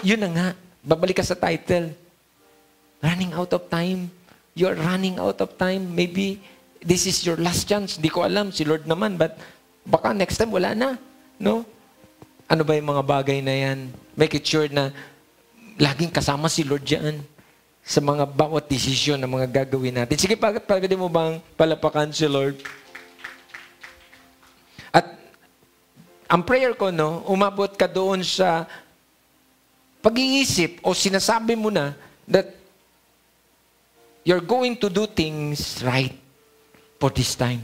yun na nga, babalik ka sa title. Running out of time. You're running out of time. Maybe this is your last chance. Di ko alam, si Lord naman, but baka next time wala na. No? Ano ba yung mga bagay na yan? Make it sure na laging kasama si Lord dyan sa mga bawat desisyon na mga gagawin natin. Sige, pagkakadi mo bang palapakan si Lord? At ang prayer ko, no, umabot ka doon sa pag-iisip o sinasabi mo na that you're going to do things right for this time.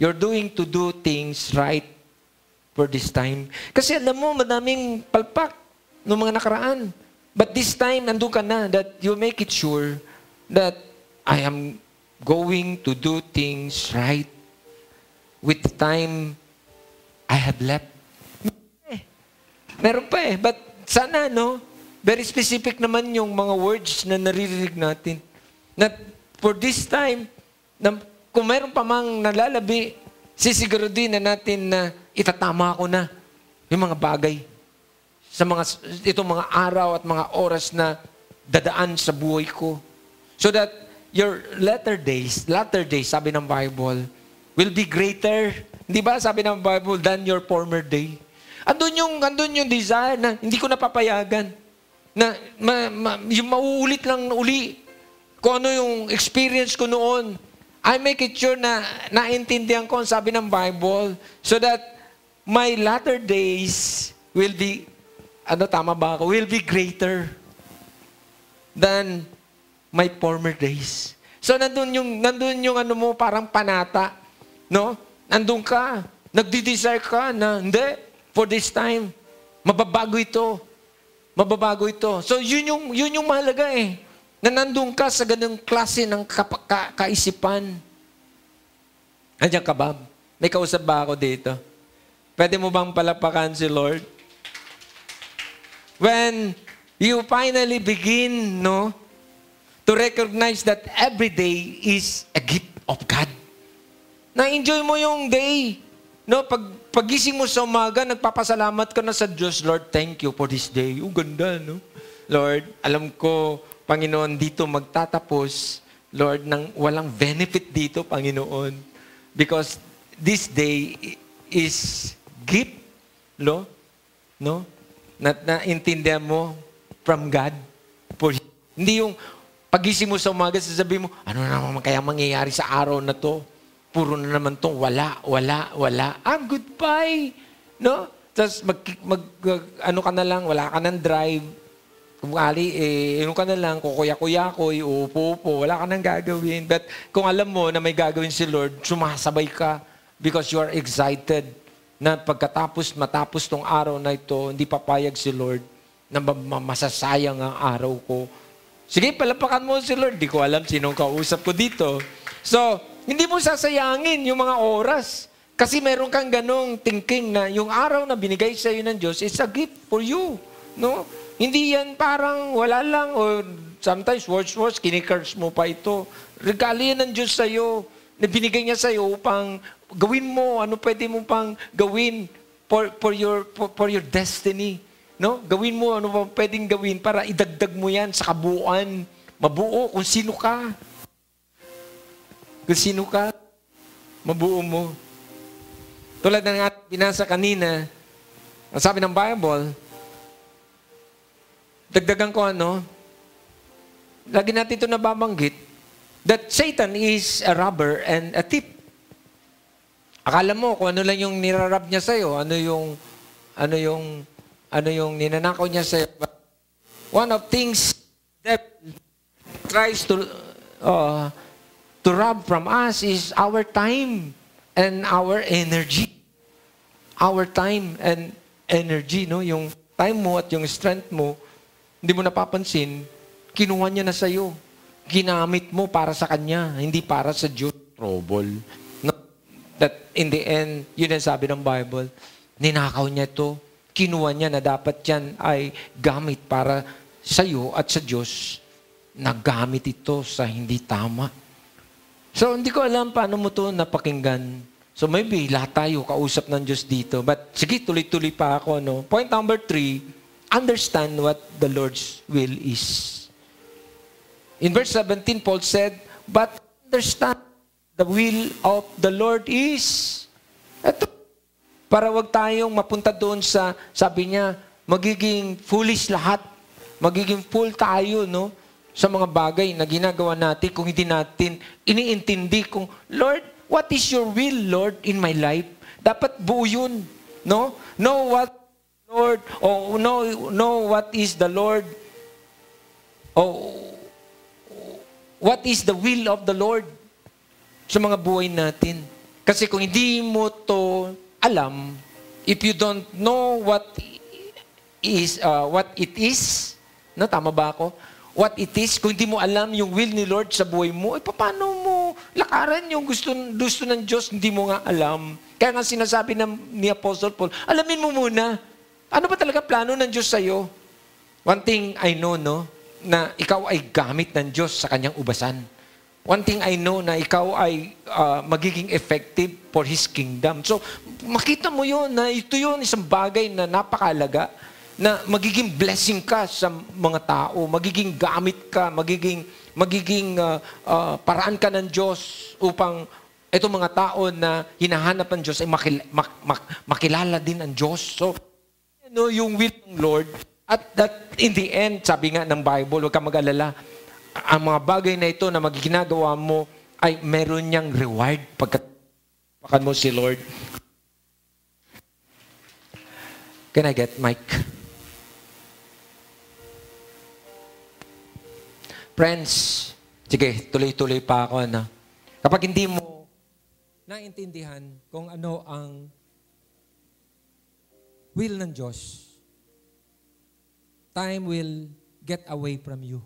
You're doing to do things right for this time. Kasi alam mo, madaming palpak ng mga nakaraan. But this time, nandun ka na that you make it sure that I am going to do things right with the time I have left. Meron pa eh. But sana, no? Very specific naman yung mga words na naririnig natin. Na for this time, na kung meron pa mang nalalabi, sisiguruhin na natin na itatama ko na yung mga bagay sa itong mga araw at mga oras na dadaan sa buhay ko. So that your latter days, sabi ng Bible, will be greater. Di ba sabi ng Bible, than your former day? Andun yung desire na hindi ko napapayagan. Na yung mauulit lang uli kung ano yung experience ko noon. I make it sure na naintindihan ko ang sabi ng Bible so that my latter days will be, tama ba ako? Will be greater than my former days. So nandun yung ano mo, parang panata. No? Nandun ka. Nagdi-desire ka na, hindi, for this time, mababago ito. Mababago ito. So, yun yung mahalaga eh. Na nandun ka sa ganung klase ng kaisipan. Andiyan ka ba? May kausap ba ako dito? Pwede mo bang palapakan si Lord? When you finally begin, no, to recognize that every day is a gift of God. Na-enjoy mo yung day. No, pagising mo sa umaga, nagpapasalamat ka na sa Diyos, Lord, thank you for this day. Ganda, no? Lord, alam ko, Panginoon, dito magtatapos, Lord, nang walang benefit dito, Panginoon. Because this day is gift, no? Naintindihan mo from God. Hindi yung pagising mo sa umaga, sasabihin mo, ano naman kaya mangyayari sa araw na to? Puro na naman itong wala. Goodbye. No? Tapos ano ka na lang, wala ka ng drive. Kung ali, ano ka na lang, kukuya-kuya-koy, upo-upo, wala ka nang gagawin. But kung alam mo na may gagawin si Lord, sumasabay ka because you are excited na matapos tong araw na ito, hindi papayag si Lord na masasayang ang araw ko. Sige, palapakan mo si Lord. Di ko alam sinong kausap ko dito. So, hindi mo sasayangin yung mga oras. Kasi meron kang ganong thinking na yung araw na binigay sa iyo ng Diyos is a gift for you. No? Hindi yan parang wala lang or sometimes words, kinikurs mo pa ito. Regalo yan ng Diyos sa iyo na binigay niya sa iyo upang gawin mo ano pwede mo pang gawin for your destiny. No? Gawin mo ano pa pwedeng gawin para idagdag mo yan sa kabuuan. Mabuo kung sino ka. Kung sino ka, mabuo mo. Tulad ng ating binasa kanina, ang sabi ng Bible, dagdagan ko lagi natin ito nababanggit, that Satan is a robber and a thief. Akala mo kung ano lang yung nirarab niya sa'yo, ano yung ninanakaw niya sa'yo. One of things that tries to rob from us is our time and our energy. Our time and energy, no? Yung time mo at yung strength mo, hindi mo napapansin, Kinuha niya na sa'yo. Ginamit mo para sa Kanya, hindi para sa Diyos. Trouble. No? That in the end, yun ang sabi ng Bible, ninakaw niya ito. Kinuha niya na dapat yan ay gamit para sa'yo at sa Diyos. Nagamit ito sa hindi tama. So, hindi ko alam paano mo ito napakinggan. So, maybe lahat tayo kausap ng Diyos dito. But, sige, tuloy-tuloy pa ako. No? Point number 3, understand what the Lord's will is. In verse 17, Paul said, but understand the will of the Lord is. Ito, para wag tayong mapunta doon sa, sabi niya, magiging foolish lahat. Magiging fool tayo, no? Sa mga bagay na ginagawa natin kung hindi natin iniintindi kung, Lord, what is your will, Lord, in my life? Dapat buo yun, no? Know what, Lord, or know what is the Lord, what is the will of the Lord sa mga buhay natin. Kasi kung hindi mo to alam, if you don't know what it is, no, tama ba ako? What it is, kung hindi mo alam yung will ni Lord sa buhay mo, paano mo lakaran yung gusto ng Diyos, hindi mo nga alam. Kaya nga sinasabi ni Apostle Paul, alamin mo muna, ano ba talaga plano ng Diyos sa'yo? One thing I know, no, na ikaw ay gamit ng Diyos sa kanyang ubasan. One thing I know na ikaw ay magiging effective for His kingdom. So, makita mo yun na ito yun isang bagay na napakalaga na magiging blessing ka sa mga tao, magiging gamit ka, magiging paraan ka ng Diyos upang itong mga tao na hinahanap ng Diyos ay makilala din ang Diyos. So, yung will ng Lord, at that in the end, sabi nga ng Bible, huwag kang mag-alala, ang mga bagay na ito na magiginagawa mo ay meron niyang reward pagkatapakan mo si Lord. Can I get mic? Friends, sige, tuloy-tuloy pa ako. No? Kapag hindi mo naintindihan kung ano ang will ng Diyos, time will get away from you.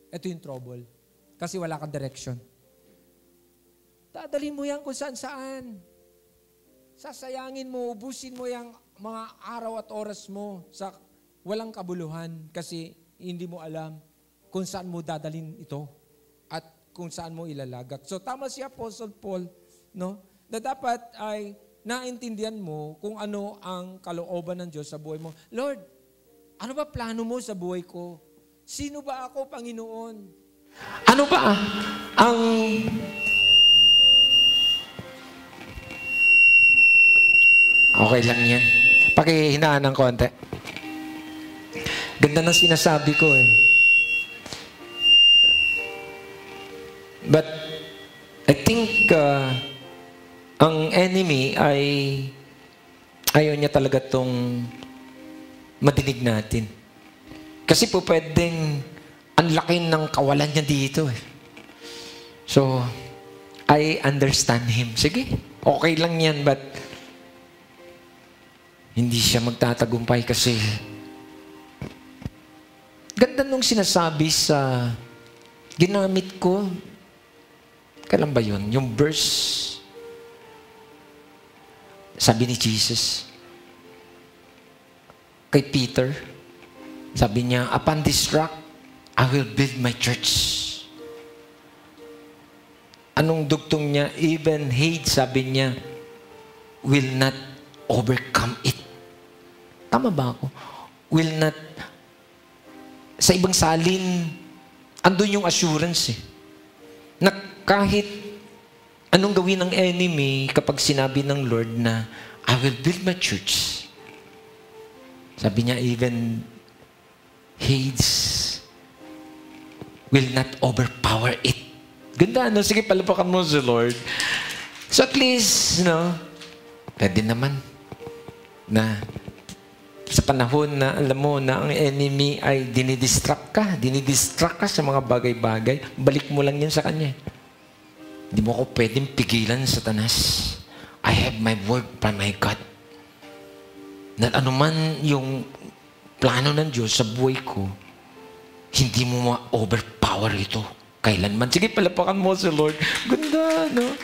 Ito yung trouble. Kasi wala kang direction. Dadalhin mo yan kung saan-saan. Sasayangin mo, ubusin mo yung mga araw at oras mo sa walang kabuluhan kasi hindi mo alam kung saan mo dadalhin ito at kung saan mo ilalagak. So tama si Apostle Paul, no? Na dapat ay naintindihan mo kung ano ang kalooban ng Diyos sa buhay mo. Lord, ano ba plano mo sa buhay ko? Sino ba ako, Panginoon? Ano ba ang okay lang yan. Pakihinaan ng konti. Ganda ng sinasabi ko eh. But I think ang enemy ay ayaw niya talaga itong madinig natin. Kasi po pwedeng ang laki ng kawalan niya dito eh. So, I understand him. Sige, okay lang yan, but hindi siya magtatagumpay kasi ganda nung sinasabi sa ginamit ko. Kailan ba yun? Yung verse, sabi ni Jesus kay Peter, sabi niya, upon this rock, I will build my church. Anong dugtong niya? Even hate, sabi niya, will not overcome it. Tama ba ako? Will not. Sa ibang salin, andun yung assurance eh. Na kahit anong gawin ng enemy kapag sinabi ng Lord na, I will build my church. Sabi niya, even Hades will not overpower it. Ganda, no? Sige, palapakan mo si Lord. So at least, no, pwede naman na sa panahon na alam mo na ang enemy ay dinidistract ka sa mga bagay-bagay, balik mo lang yan sa kanya. Hindi mo ako pwedeng pigilan, Satanas. I have my word by my God. Na anuman yung plano ng Diyos sa buhay ko, hindi mo ma-overpower ito. Kailanman. Sige, palapakan mo si Lord. Ganda, no?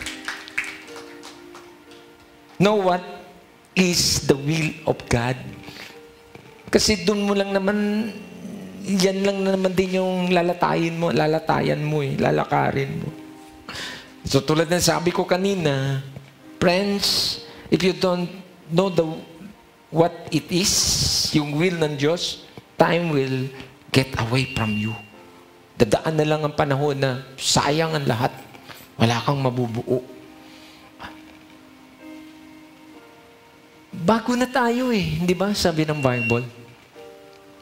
Know what is the will of God? Kasi doon mo lang naman, yan lang naman din yung lalatayan mo lalakarin mo. So tulad ng sabi ko kanina, friends, if you don't know what it is, yung will ng Diyos, time will get away from you. Dadaan na lang ang panahon na sayang ang lahat. Wala kang mabubuo. Bago na tayo hindi ba? Sabi ng Bible,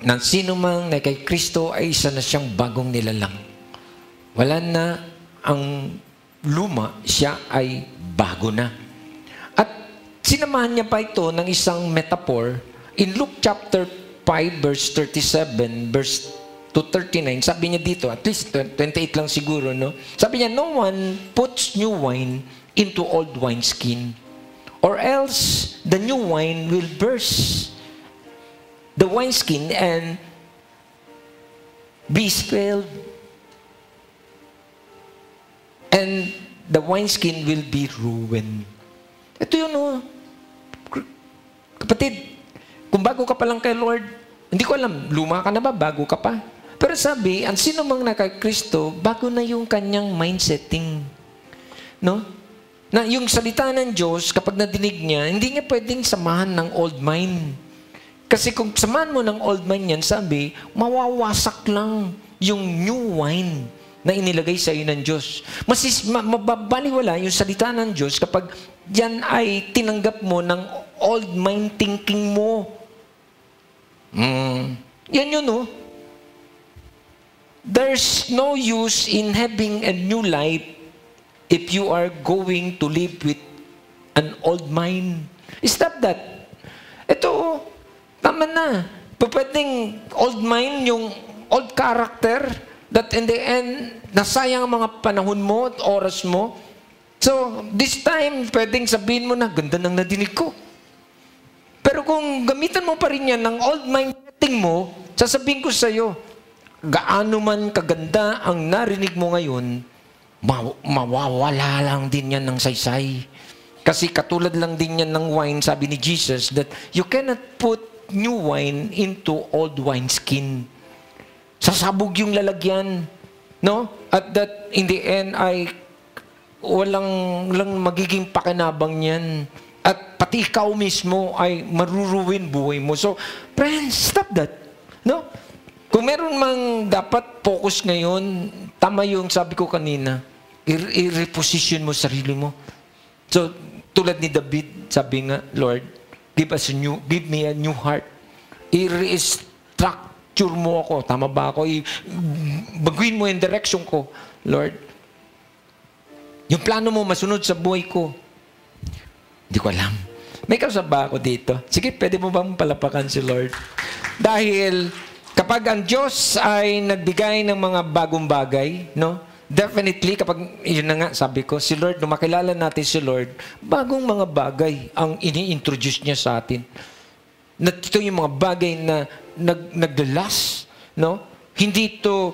na sino mang na kay Kristo ay isa na siyang bagong nilalang. Wala na ang luma, siya ay bago na. At sinamahan niya pa ito ng isang metaphor in Luke chapter 5 verse 37 verse to 39. Sabi niya dito, at least 28 lang siguro, no? Sabi niya, no one puts new wine into old wineskin, or else the new wine will burst the wineskin and be spilled, and the wineskin will be ruined. Ito yun, kapatid, kung bago ka pa lang kay Lord, hindi ko alam, luma ka na ba, bago ka pa? Pero sabi, ang sino mang kay Kristo, bago na yung kanyang mindsetting. No? Na yung salita ng Diyos, kapag nadinig niya, hindi niya pwedeng samahan ng old mind. Kasi kung samahan mo ng old wine yan, sabi, mawawasak lang yung new wine na inilagay sa iyo ng Diyos. Mababaliwala yung salita ng Diyos kapag yan ay tinanggap mo ng old mind thinking mo. Yan yun, no? There's no use in having a new life if you are going to live with an old mind. Stop that. Ito, tama na. Pwedeng old mind, yung old character, that in the end, nasayang ang mga panahon mo at oras mo. So, this time, pwedeng sabihin mo na, ganda ng nadinig ko. Pero kung gamitan mo pa rin yan ng old mind setting mo, sasabihin ko sa'yo, gaano man kaganda ang narinig mo ngayon, mawawala lang din yan ng saysay. Kasi katulad lang din yan ng wine, sabi ni Jesus, that you cannot put new wine into old wineskin. Sasabog yung lalagyan. No? At that, in the end, ay walang magiging pakinabang yan. At pati ikaw mismo ay maruruwin buhay mo. So, friends, stop that. No? Kung meron mang dapat focus ngayon, tama yung sabi ko kanina, i-reposition mo sarili mo. So, tulad ni David, sabi nga, Lord, give me a new heart. I-restructure mo ako. Tama ba ako? Baguhin mo yung direction ko, Lord. Yung plano mo masunod sa buhay ko. Hindi ko alam. May kausap ba ako dito? Sige, pwede mo bang palapakan si Lord? Dahil kapag ang Diyos ay nagbigay ng mga bagong bagay, no? Definitely, kapag, yun na nga, sabi ko, si Lord, nung makilala natin si Lord, bagong mga bagay ang ini-introduce niya sa atin. Ito yung mga bagay na naglalas, no? Hindi to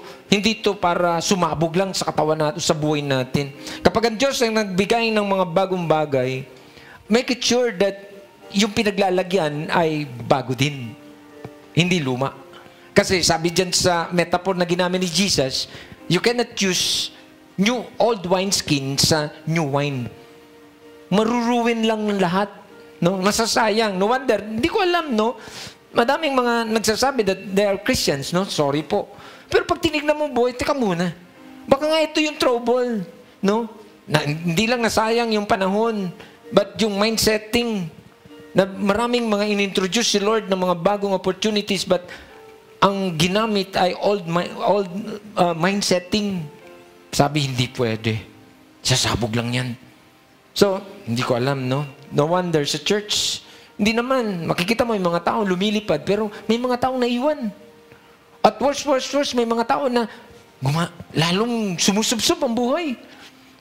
para sumabog lang sa katawan natin, sa buhay natin. Kapag ang Diyos ay nagbigay ng mga bagong bagay, make it sure that yung pinaglalagyan ay bago din. Hindi luma. Kasi sabi dyan sa metaphor na ginamit ni Jesus, you cannot use old wineskin sa new wine. Maruruwin lang ng lahat. No? Masasayang. No wonder, hindi ko alam, no? Madaming mga nagsasabi that they are Christians, no? Sorry po. Pero pag tinignan mo, boy, teka muna. Baka nga ito yung trouble, no? Hindi lang nasayang yung panahon, but yung mindsetting, na maraming mga inintroduce si Lord ng mga bagong opportunities, but ang ginamit ay old mindsetting. Sabi, hindi pwede. Sasabog lang yan. So, hindi ko alam, no? No wonder sa church, hindi naman, makikita mo yung mga tao lumilipad, pero may mga taong naiwan. At worse, may mga tao na lalong sumusubsob ang buhay.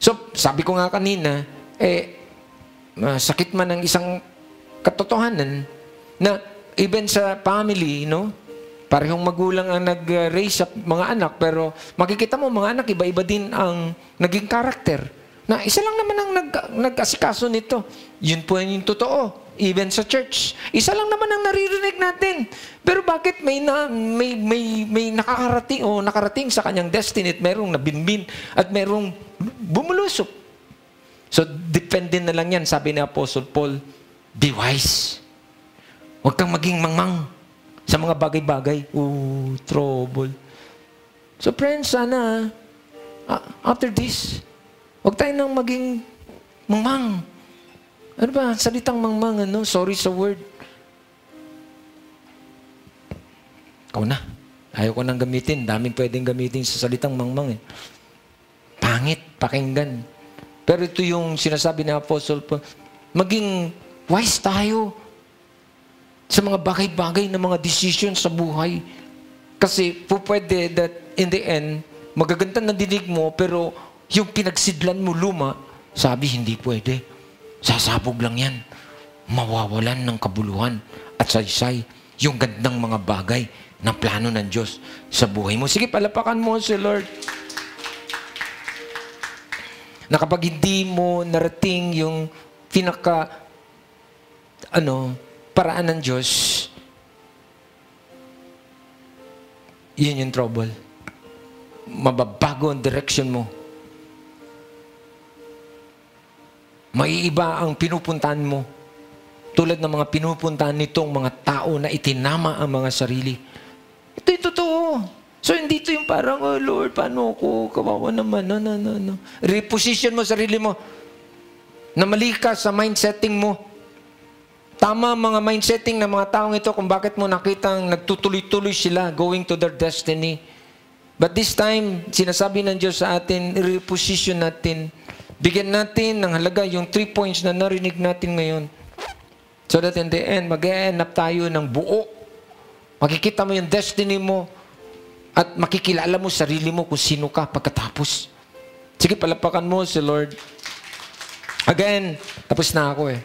So, sabi ko nga kanina, sakit man ang isang katotohanan na even sa family, no? Parehong magulang ang nag-raise sa mga anak, pero makikita mo, mga anak, iba-iba din ang naging karakter. Na isa lang naman ang nag-asikaso nito. Yun po yung totoo. Even sa church. Isa lang naman ang naririnig natin. Pero bakit may nakakarating o nakarating sa kanyang destiny at merong nabinbin at merong bumulusok? So, depende na lang yan. Sabi ni Apostle Paul, be wise. Huwag kang maging mangmang sa mga bagay-bagay. Trouble. So, friends, sana, after this, huwag tayo nang maging mangmang. Ano ba? Salitang mangmang, ano? Sorry sa word. Ikaw na. Ayaw ko nang gamitin. Daming pwedeng gamitin sa salitang mangmang eh. Pangit, pakinggan. Pero ito yung sinasabi ni Apostle Paul, maging wise tayo sa mga bagay-bagay na mga decision sa buhay. Kasi po pwede that in the end, magaganda na dinig mo, pero yung pinagsidlan mo luma, sabi hindi pwede. Sasabog lang yan. Mawawalan ng kabuluhan at saysay yung gandang mga bagay na plano ng Diyos sa buhay mo. Sige, palapakan mo si Lord. Na kapag hindi mo narating yung paraan ng Diyos, yun yung trouble. Mababago ang direction mo. Maiiba ang pinupuntahan mo. Tulad ng mga pinupuntahan nitong mga tao na itinama ang mga sarili. Ito yung totoo. So, hindi ito yung parang, oh Lord, paano ako? Kawawa naman. No. Reposition mo sarili mo. Na mali ka sa mindsetting mo. Tama mga mindsetting ng mga taong ito kung bakit mo nakitang nagtutuloy-tuloy sila going to their destiny. But this time, sinasabi ng Diyos sa atin, reposition natin. Bigyan natin ng halaga yung 3 points na narinig natin ngayon. So that in the end, mag-e-end up tayo ng buo. Makikita mo yung destiny mo at makikilala mo sarili mo kung sino ka pagkatapos. Sige, palapakan mo si Lord. Again, tapos na ako eh.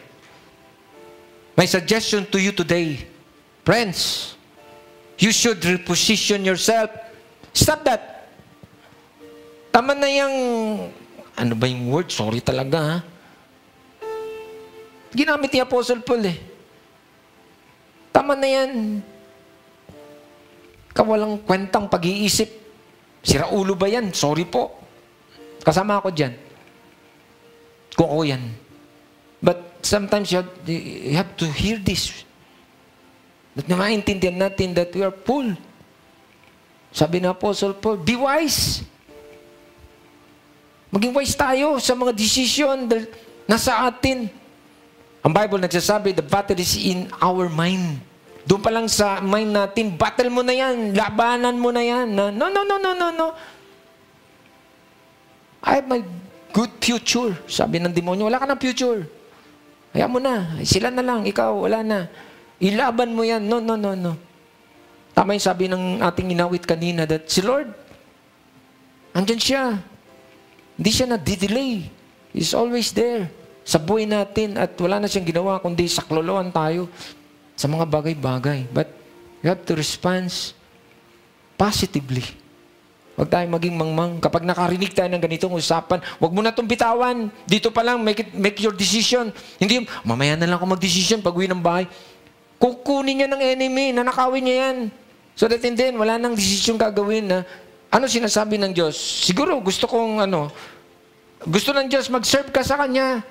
My suggestion to you today, friends, you should reposition yourself. Stop that. Tama na yung ano ba yung word? Sorry talaga, ha? Ginamit ni Apostle Paul, eh. Tama na yan. Kawalang kwentang pag-iisip. Siraulo ba yan? Sorry po. Kasama ako dyan. Kung ako yan. But sometimes you have to hear this. At na maintindihan natin that we are full. Sabi ni Apostle Paul, be wise. Maging wise tayo sa mga decision nasa atin. Ang Bible nagsasabi, the battle is in our mind. Doon pa lang sa mind natin, battle mo na yan, labanan mo na yan. No. I have my good future. Sabi ng demonyo, wala ka ng future. Kaya mo na, sila na lang, ikaw, wala na. Ilaban mo yan. No. Tama yung sabi ng ating inawit kanina that si Lord, andyan siya. Hindi siya na-delay. He's always there sa buhay natin at wala na siyang ginawa kundi sakloloan tayo sa mga bagay-bagay. But you have to respond positively. Huwag tayo maging mangmang. Kapag nakarinig tayo ng ganitong usapan, huwag mo na itong bitawan. Dito pa lang, make your decision. Hindi, mamaya na lang ako mag-decision pag uwi ng bahay. Kukunin niya ng enemy, nanakawin niya yan. So that in the end, wala nang decision gagawin na ano sinasabi ng Diyos? Siguro gusto gusto ng Diyos mag-serve ka sa Kanya.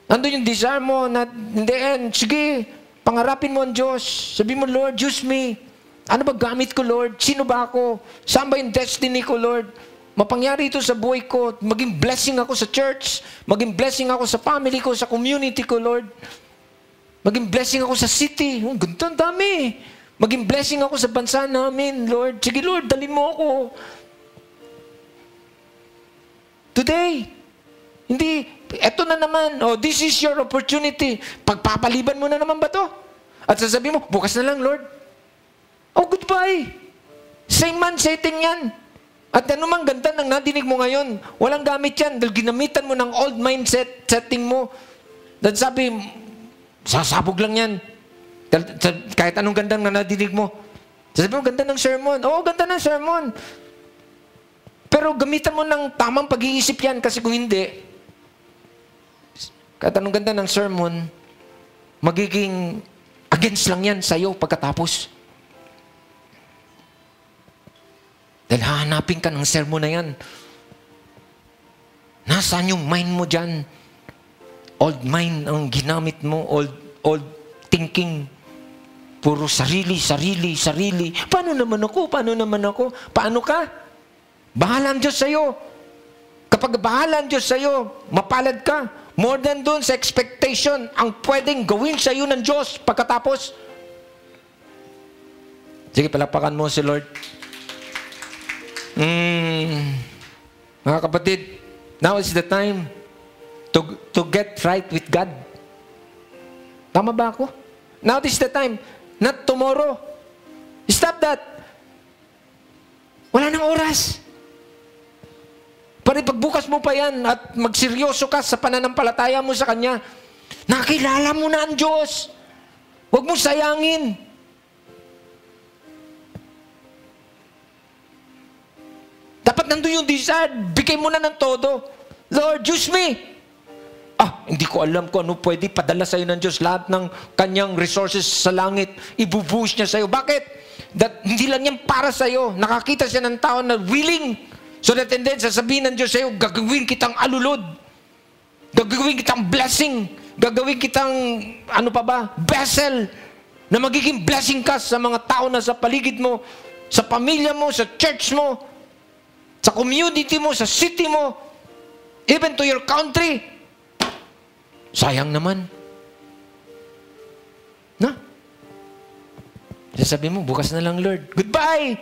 Andun yung desire mo na in the end, sige, pangarapin mo ang Diyos. Sabi mo, Lord, use me. Ano ba gamit ko, Lord? Sino ba ako? Saan ba yung destiny ko, Lord? Mapangyari ito sa buhay ko. Maging blessing ako sa church. Maging blessing ako sa family ko, sa community ko, Lord. Maging blessing ako sa city. Ganito, ang dami. Maging blessing ako sa bansa namin, Lord. Sige, Lord, dalhin mo ako. Today. Hindi, eto na naman. Oh, this is your opportunity. Pagpapaliban mo na naman ba to? At sasabihin mo, bukas na lang, Lord. Oh, goodbye. Same man setting yan. At anumang ganda ng nadinig mo ngayon, walang gamit yan dahil ginamitan mo ng old mindset setting mo. Dahil sabi, sasabog lang yan. Kahit anong gandang na nadinig mo, Sabi mo, ganda ng sermon. Oo, ganda ng sermon. Pero gamitan mo ng tamang pag-iisip yan kasi kung hindi, kahit anong ganda ng sermon, magiging against lang yan sa'yo pagkatapos. Dahil hahanapin ka ng sermon na yan. Nasaan yung mind mo dyan? Old mind ang ginamit mo, old thinking. Puro sarili. Paano naman ako? Paano ka? Bahala ang Diyos sa'yo. Kapag bahala ang Diyos sa'yo, mapalad ka. More than dun sa expectation, ang pwedeng gawin sa'yo ng Diyos pagkatapos. Sige, palapakan mo si Lord. Mga kapatid, now is the time to get right with God. Tama ba ako? Now is the time, not tomorrow. Stop that. Wala nang oras. Pari pagbukas mo pa yan at magseryoso ka sa pananampalataya mo sa Kanya, nakilala mo na ang Diyos. Huwag mo sayangin. Dapat nandun yung desire. Bigay mo na ng todo. Lord, use me. Hindi ko alam kung ano pwede padala sa'yo ng Diyos. Lahat ng Kanyang resources sa langit, ibubuhos niya sa'yo. Bakit? Hindi lang yan para sa'yo. Nakakita siya ng tao na willing. So that and then, sasabihin ng Diyos sa'yo, gagawin kitang alulod. Gagawin kitang blessing. Gagawin kitang, vessel. Na magiging blessing ka sa mga tao na sa paligid mo, sa pamilya mo, sa church mo, sa community mo, sa city mo, even to your country. Sayang naman. Na? Sasabi mo, bukas na lang, Lord. Goodbye!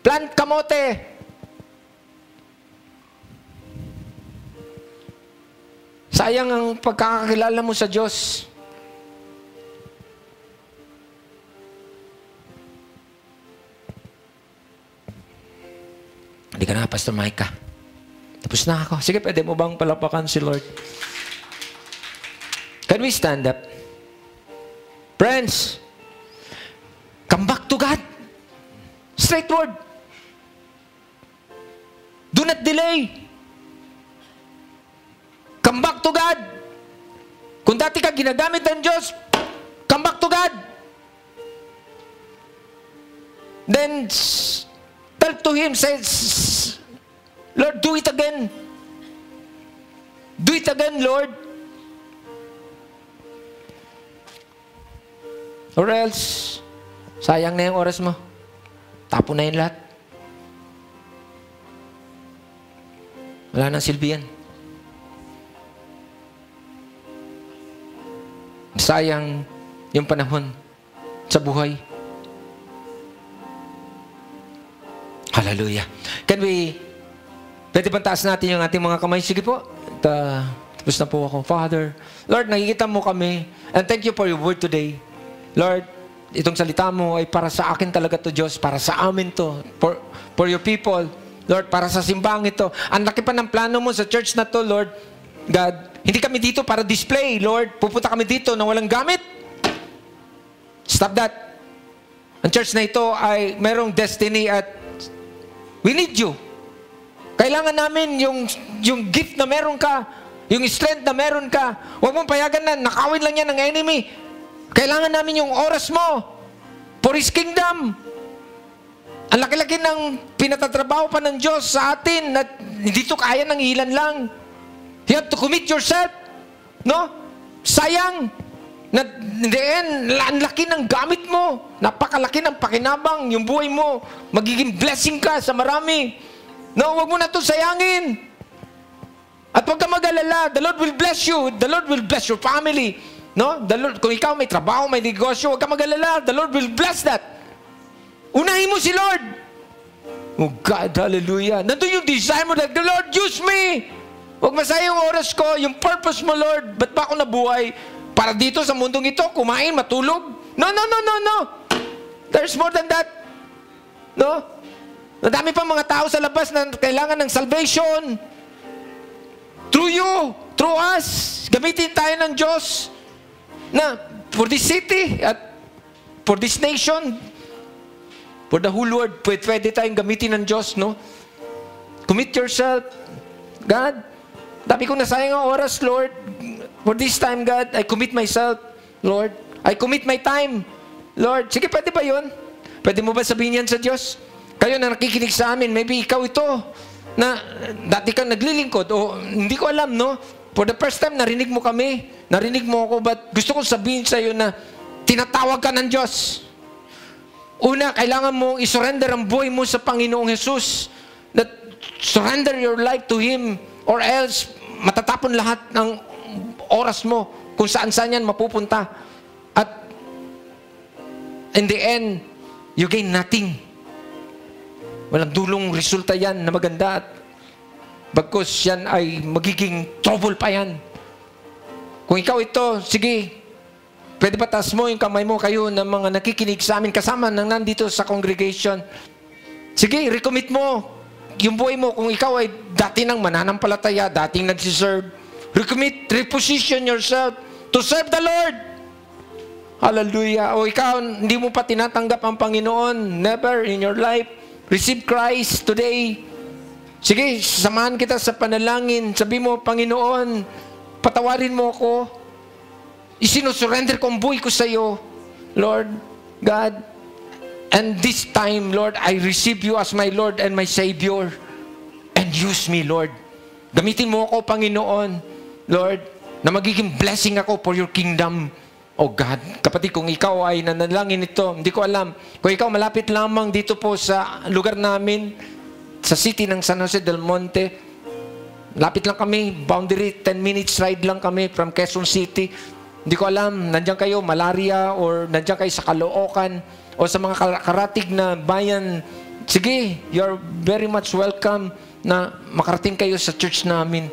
Plant kamote! Sayang ang pagkakakilala mo sa Diyos. Hindi ka na, Pastor Micah. Tapos na ako. Sige, pwede mo bang palapakan si Lord? Can we stand up? Friends, come back to God. Straightforward. Do not delay. Come back to God. Kung dati ka ginagamit ng Diyos, come back to God. Then, tell to Him, say, Lord, do it again. Do it again, Lord. Or else, sayang na yung oras mo. Tapo na yung lahat. Wala nang silbi yan. Sayang yung panahon sa buhay. Hallelujah. Can we, pwede bang taas natin yung ating mga kamay? Sige po. Tapos na po ako. Father, Lord, nakikita mo kami. And thank you for your word today. Lord, itong salita mo ay para sa akin talaga to, Diyos. Para sa amin to. For your people. Lord, para sa simbang ito. Ang laki pa ng plano mo sa church na to, Lord. God, hindi kami dito para display, Lord. Pupunta kami dito na walang gamit. Stop that. Ang church na ito ay merong destiny at we need you. Kailangan namin yung gift na meron ka, yung strength na meron ka. Huwag mong payagan na nakawin lang yan ng enemy. Kailangan namin yung oras mo for His kingdom. Ang laki-laki ng pinatatrabaho pa ng Diyos sa atin at hindi to kaya ng ilan lang. You have to commit yourself. No? Sayang. In the end, ang laki ng gamit mo. Napakalaki ng pakinabang. Yung buhay mo, magiging blessing ka sa marami. No? Huwag mo na ito sayangin. At huwag ka mag-alala. The Lord will bless you. The Lord will bless your family. No? The Lord, kung ikaw may trabaho, may negosyo, huwag ka mag-alala. The Lord will bless that. Unahin mo si Lord. Oh God, hallelujah. Nandun yung desire mo that the Lord use me. Huwag masayang yung oras ko, yung purpose mo, Lord. Ba't ba ako nabuhay? Para dito sa mundong ito, kumain, matulog? No. There's more than that. No? Nadami pa mga tao sa labas na kailangan ng salvation. Through you, through us. Gamitin tayo ng Diyos na for this city at for this nation, For the whole world, pwede tayong gamitin ng Diyos, no? Commit yourself. God, dami ko nasayang ang oras, Lord. For this time, God, I commit myself, Lord. I commit my time, Lord. Sige, pwede ba yun? Pwede mo ba sabihin yan sa Diyos? Kayo na nakikinig sa amin, maybe ikaw ito, na dati kang naglilingkod, o hindi ko alam, no? For the first time, narinig mo kami, narinig mo ako, but gusto kong sabihin sa iyo na tinatawag ka ng Diyos. Una, kailangan mong isurrender ang buhay mo sa Panginoong Jesus. That surrender your life to Him, or else matatapon lahat ng oras mo kung saan-saan yan mapupunta. At in the end, you gain nothing. Walang dulong resulta yan na maganda, at bagkus yan ay magiging trouble pa yan. Kung ikaw ito, sige, pwede ba taas mo yung kamay mo, kayo ng mga nakikinig sa amin, kasama nang nandito sa congregation. Sige, recommit mo yung buhay mo. Kung ikaw ay dati ng mananampalataya, dating nagsiserve, recommit, reposition yourself to serve the Lord. Hallelujah. O ikaw, hindi mo pa tinatanggap ang Panginoon, never in your life, receive Christ today. Sige, samahan kita sa panalangin. Sabi mo, Panginoon, patawarin mo ako. Isinusurrender ko ang buhay ko sa iyo, Lord God. And this time, Lord, I receive you as my Lord and my Savior. And use me, Lord. Gamitin mo ako, Panginoon, Lord, na magiging blessing ako for your kingdom. Oh God, kapatid, kung ikaw ay nanalangin ito, hindi ko alam. Kung ikaw malapit lamang dito po sa lugar namin, sa city ng San Jose del Monte, lapit lang kami, boundary, 10 minutes ride lang kami from Quezon City. Hindi ko alam, nandiyan kayo, Malaria, or nandiyan kayo sa Caloocan, o sa mga karatig na bayan. Sige, you're very much welcome na makarating kayo sa church namin.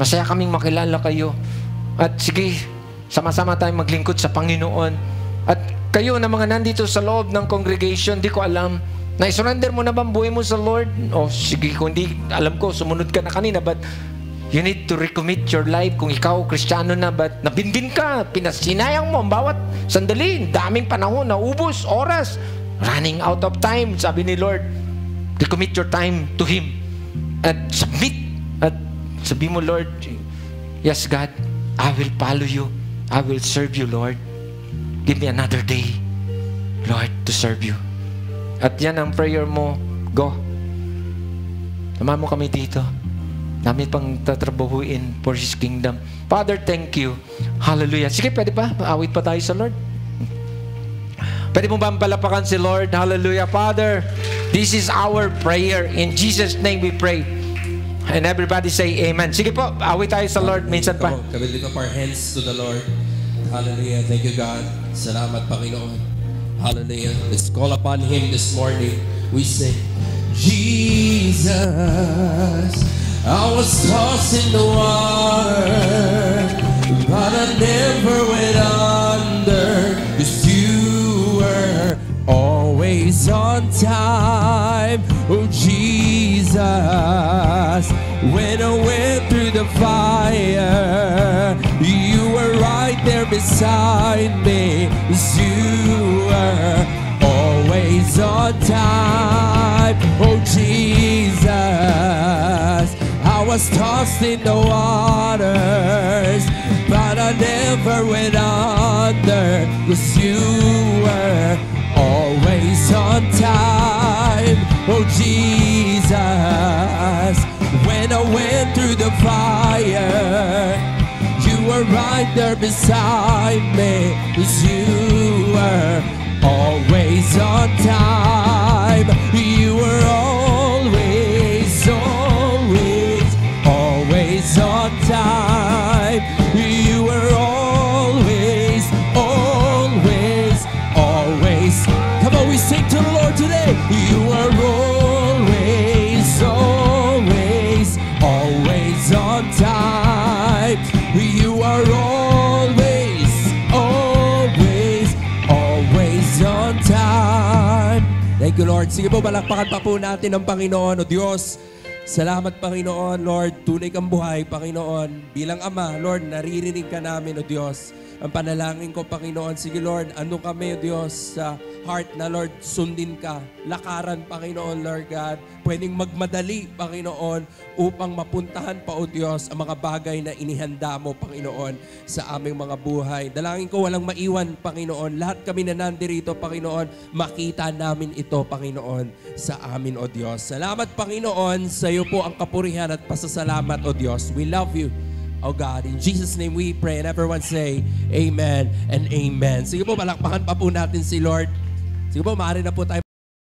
Masaya kaming makilala kayo. At sige, sama-sama tayong maglingkod sa Panginoon. At kayo na mga nandito sa loob ng congregation, di ko alam, na-surrender mo na ba ang buhay mo sa Lord? O sige, kung hindi, alam ko, sumunod ka na kanina, but you need to recommit your life. Kung ikaw, Kristiyano na, but nabinbin ka, pinasinayang mo ang bawat sandali, daming panahon, naubos, oras, running out of time. Sabi ni Lord, recommit your time to Him. At submit. At sabi mo, Lord, yes God, I will follow you. I will serve you, Lord. Give me another day, Lord, to serve you. At yan ang prayer mo. Go. Sama mo kami dito. Namin pang tatrabahuin for His kingdom. Father, thank you. Hallelujah. Sige, pwede ba? Awit pa tayo sa Lord. Pwede mo ba palapakan si Lord? Hallelujah. Father, this is our prayer. In Jesus' name we pray. And everybody say amen. Sige po, awit tayo sa Lord. Minsan pa. Come on, lift up our hands to the Lord. Hallelujah. Thank you, God. Salamat, Panginoon. Hallelujah. Let's call upon Him this morning. We say, Jesus, I was tossed in the water, but I never went under, 'cause you were always on time. Oh, Jesus, when I went through the fire, you were right there beside me. 'Cause you were always on time. Oh, Jesus, I was tossed in the waters, but I never went under, 'cause you were always on time. Oh, Jesus, when I went through the fire, you were right there beside me, 'cause you were always on time. You were always, always, always on time. You were always, always, always. Come on, we sing to the Lord today. You are always, always, always on time. You are always, always, always on time. Thank you, Lord. Sige po, balakpakan pa po natin ang Panginoon, o Diyos. Salamat, Panginoon, Lord. Tunay kang buhay, Panginoon. Bilang Ama, Lord, naririnig ka namin, o Diyos. Ang panalangin ko, Panginoon, sige, Lord, ano kami, o Diyos, sa heart na, Lord, sundin ka. Lakaran, Panginoon, Lord God. Pwedeng magmadali, Panginoon, upang mapuntahan pa, O Diyos, ang mga bagay na inihanda mo, Panginoon, sa aming mga buhay. Dalangin ko walang maiwan, Panginoon. Lahat kami na nandirito, Panginoon, makita namin ito, Panginoon, sa amin, O Diyos. Salamat, Panginoon. Sa iyo po ang kapurihan at pasasalamat, O Diyos. We love you, O God. In Jesus' name we pray. And everyone say, Amen and Amen. Sige po, palakpakan pa po natin si Lord. Sige po, maaari na po tayo